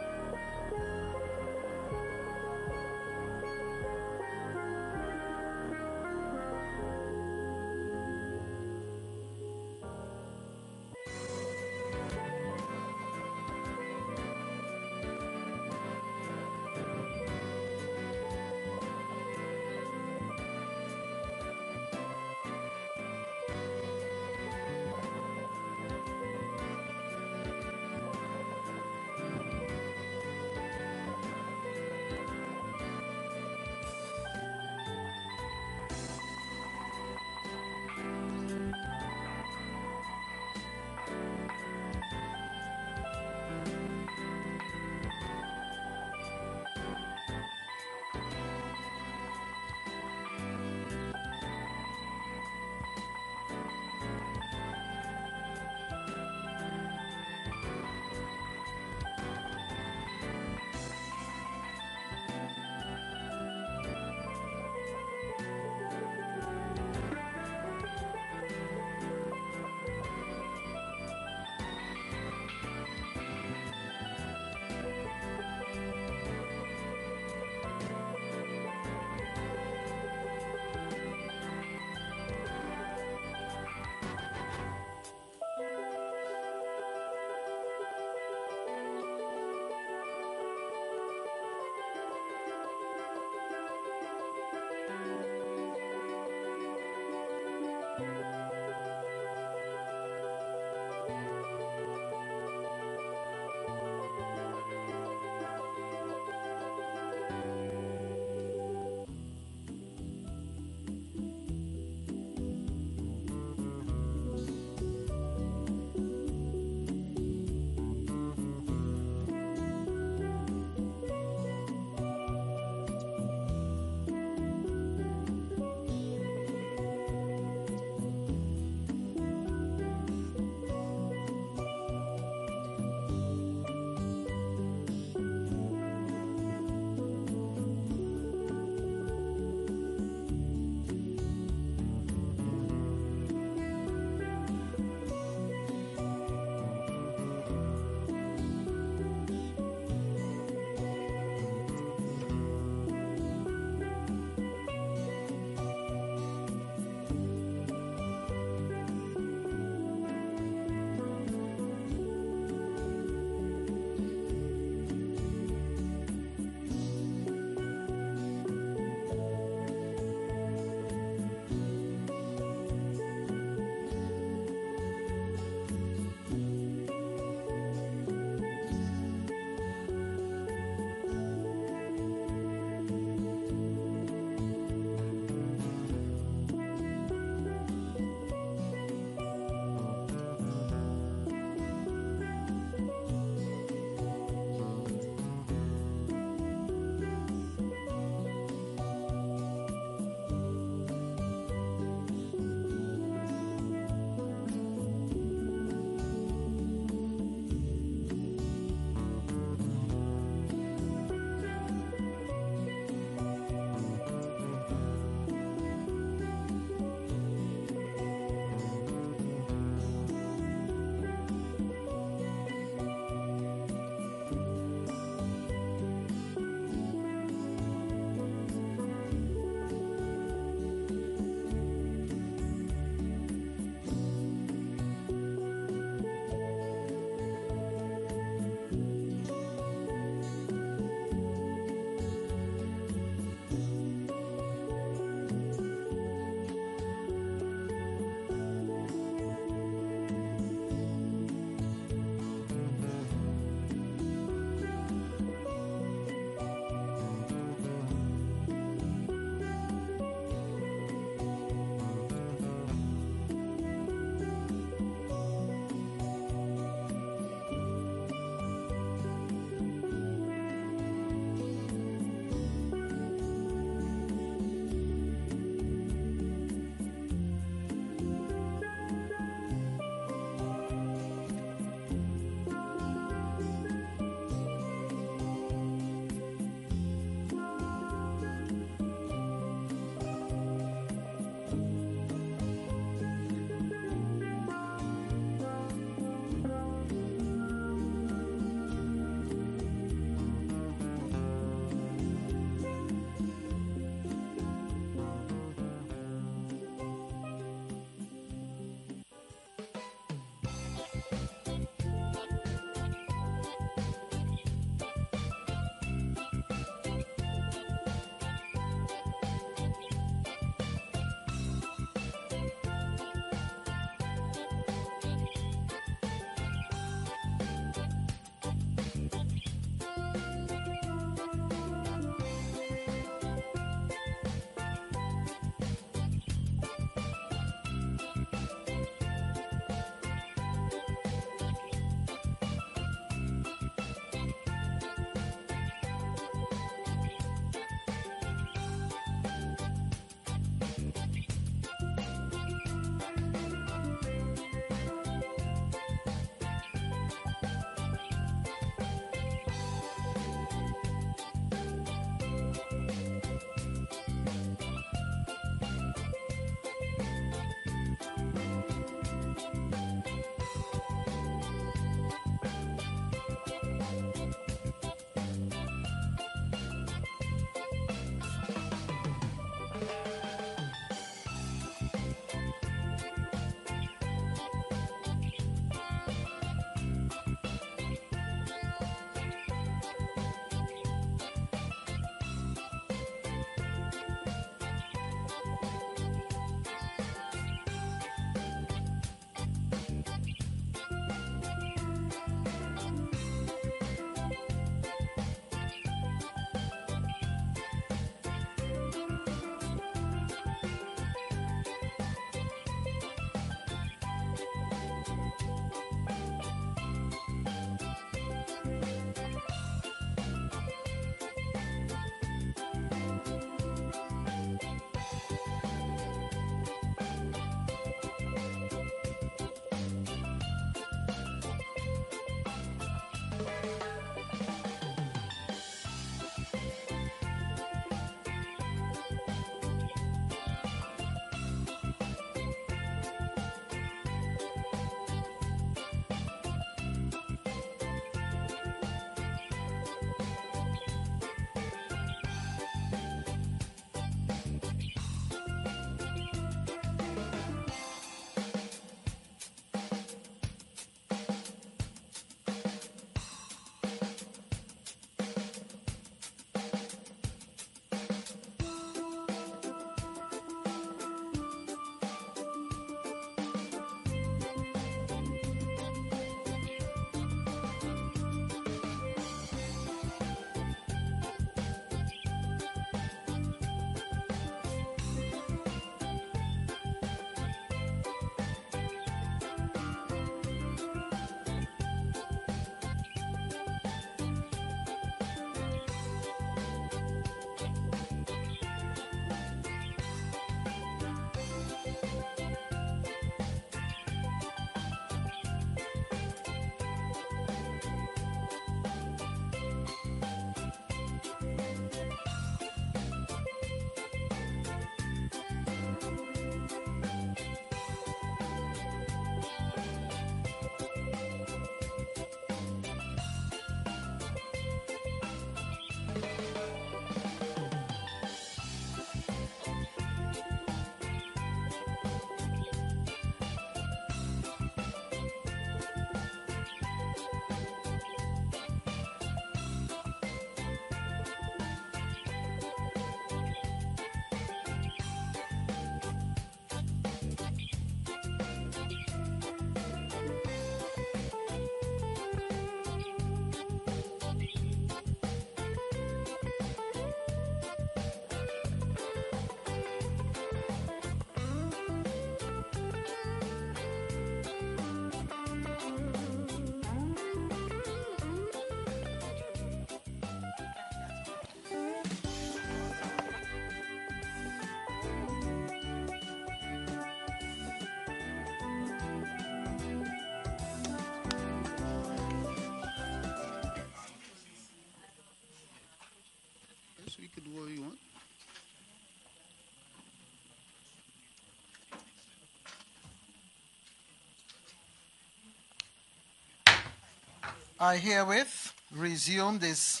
I herewith resume this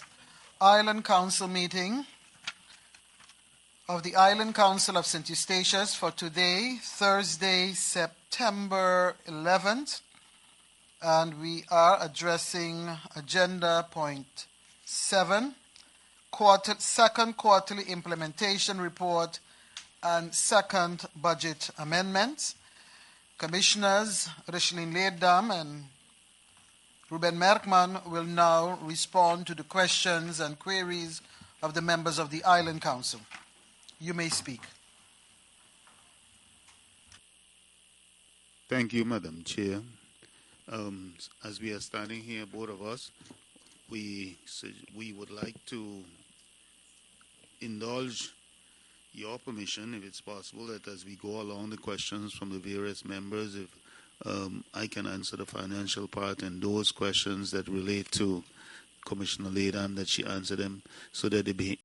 Island Council meeting of the Island Council of St. Eustatius for today, Thursday, September 11th, and we are addressing agenda point 7, second quarterly implementation report and second budget amendments. Commissioners Rishlin Leerdam and Ruben Merkman will now respond to the questions and queries of the members of the Island Council. You may speak. Thank you, Madam Chair. As we are standing here, both of us, we would like to indulge your permission, if it's possible, that as we go along the questions from the various members, if I can answer the financial part and those questions that relate to Commissioner Leerdam, that she answer them so that they be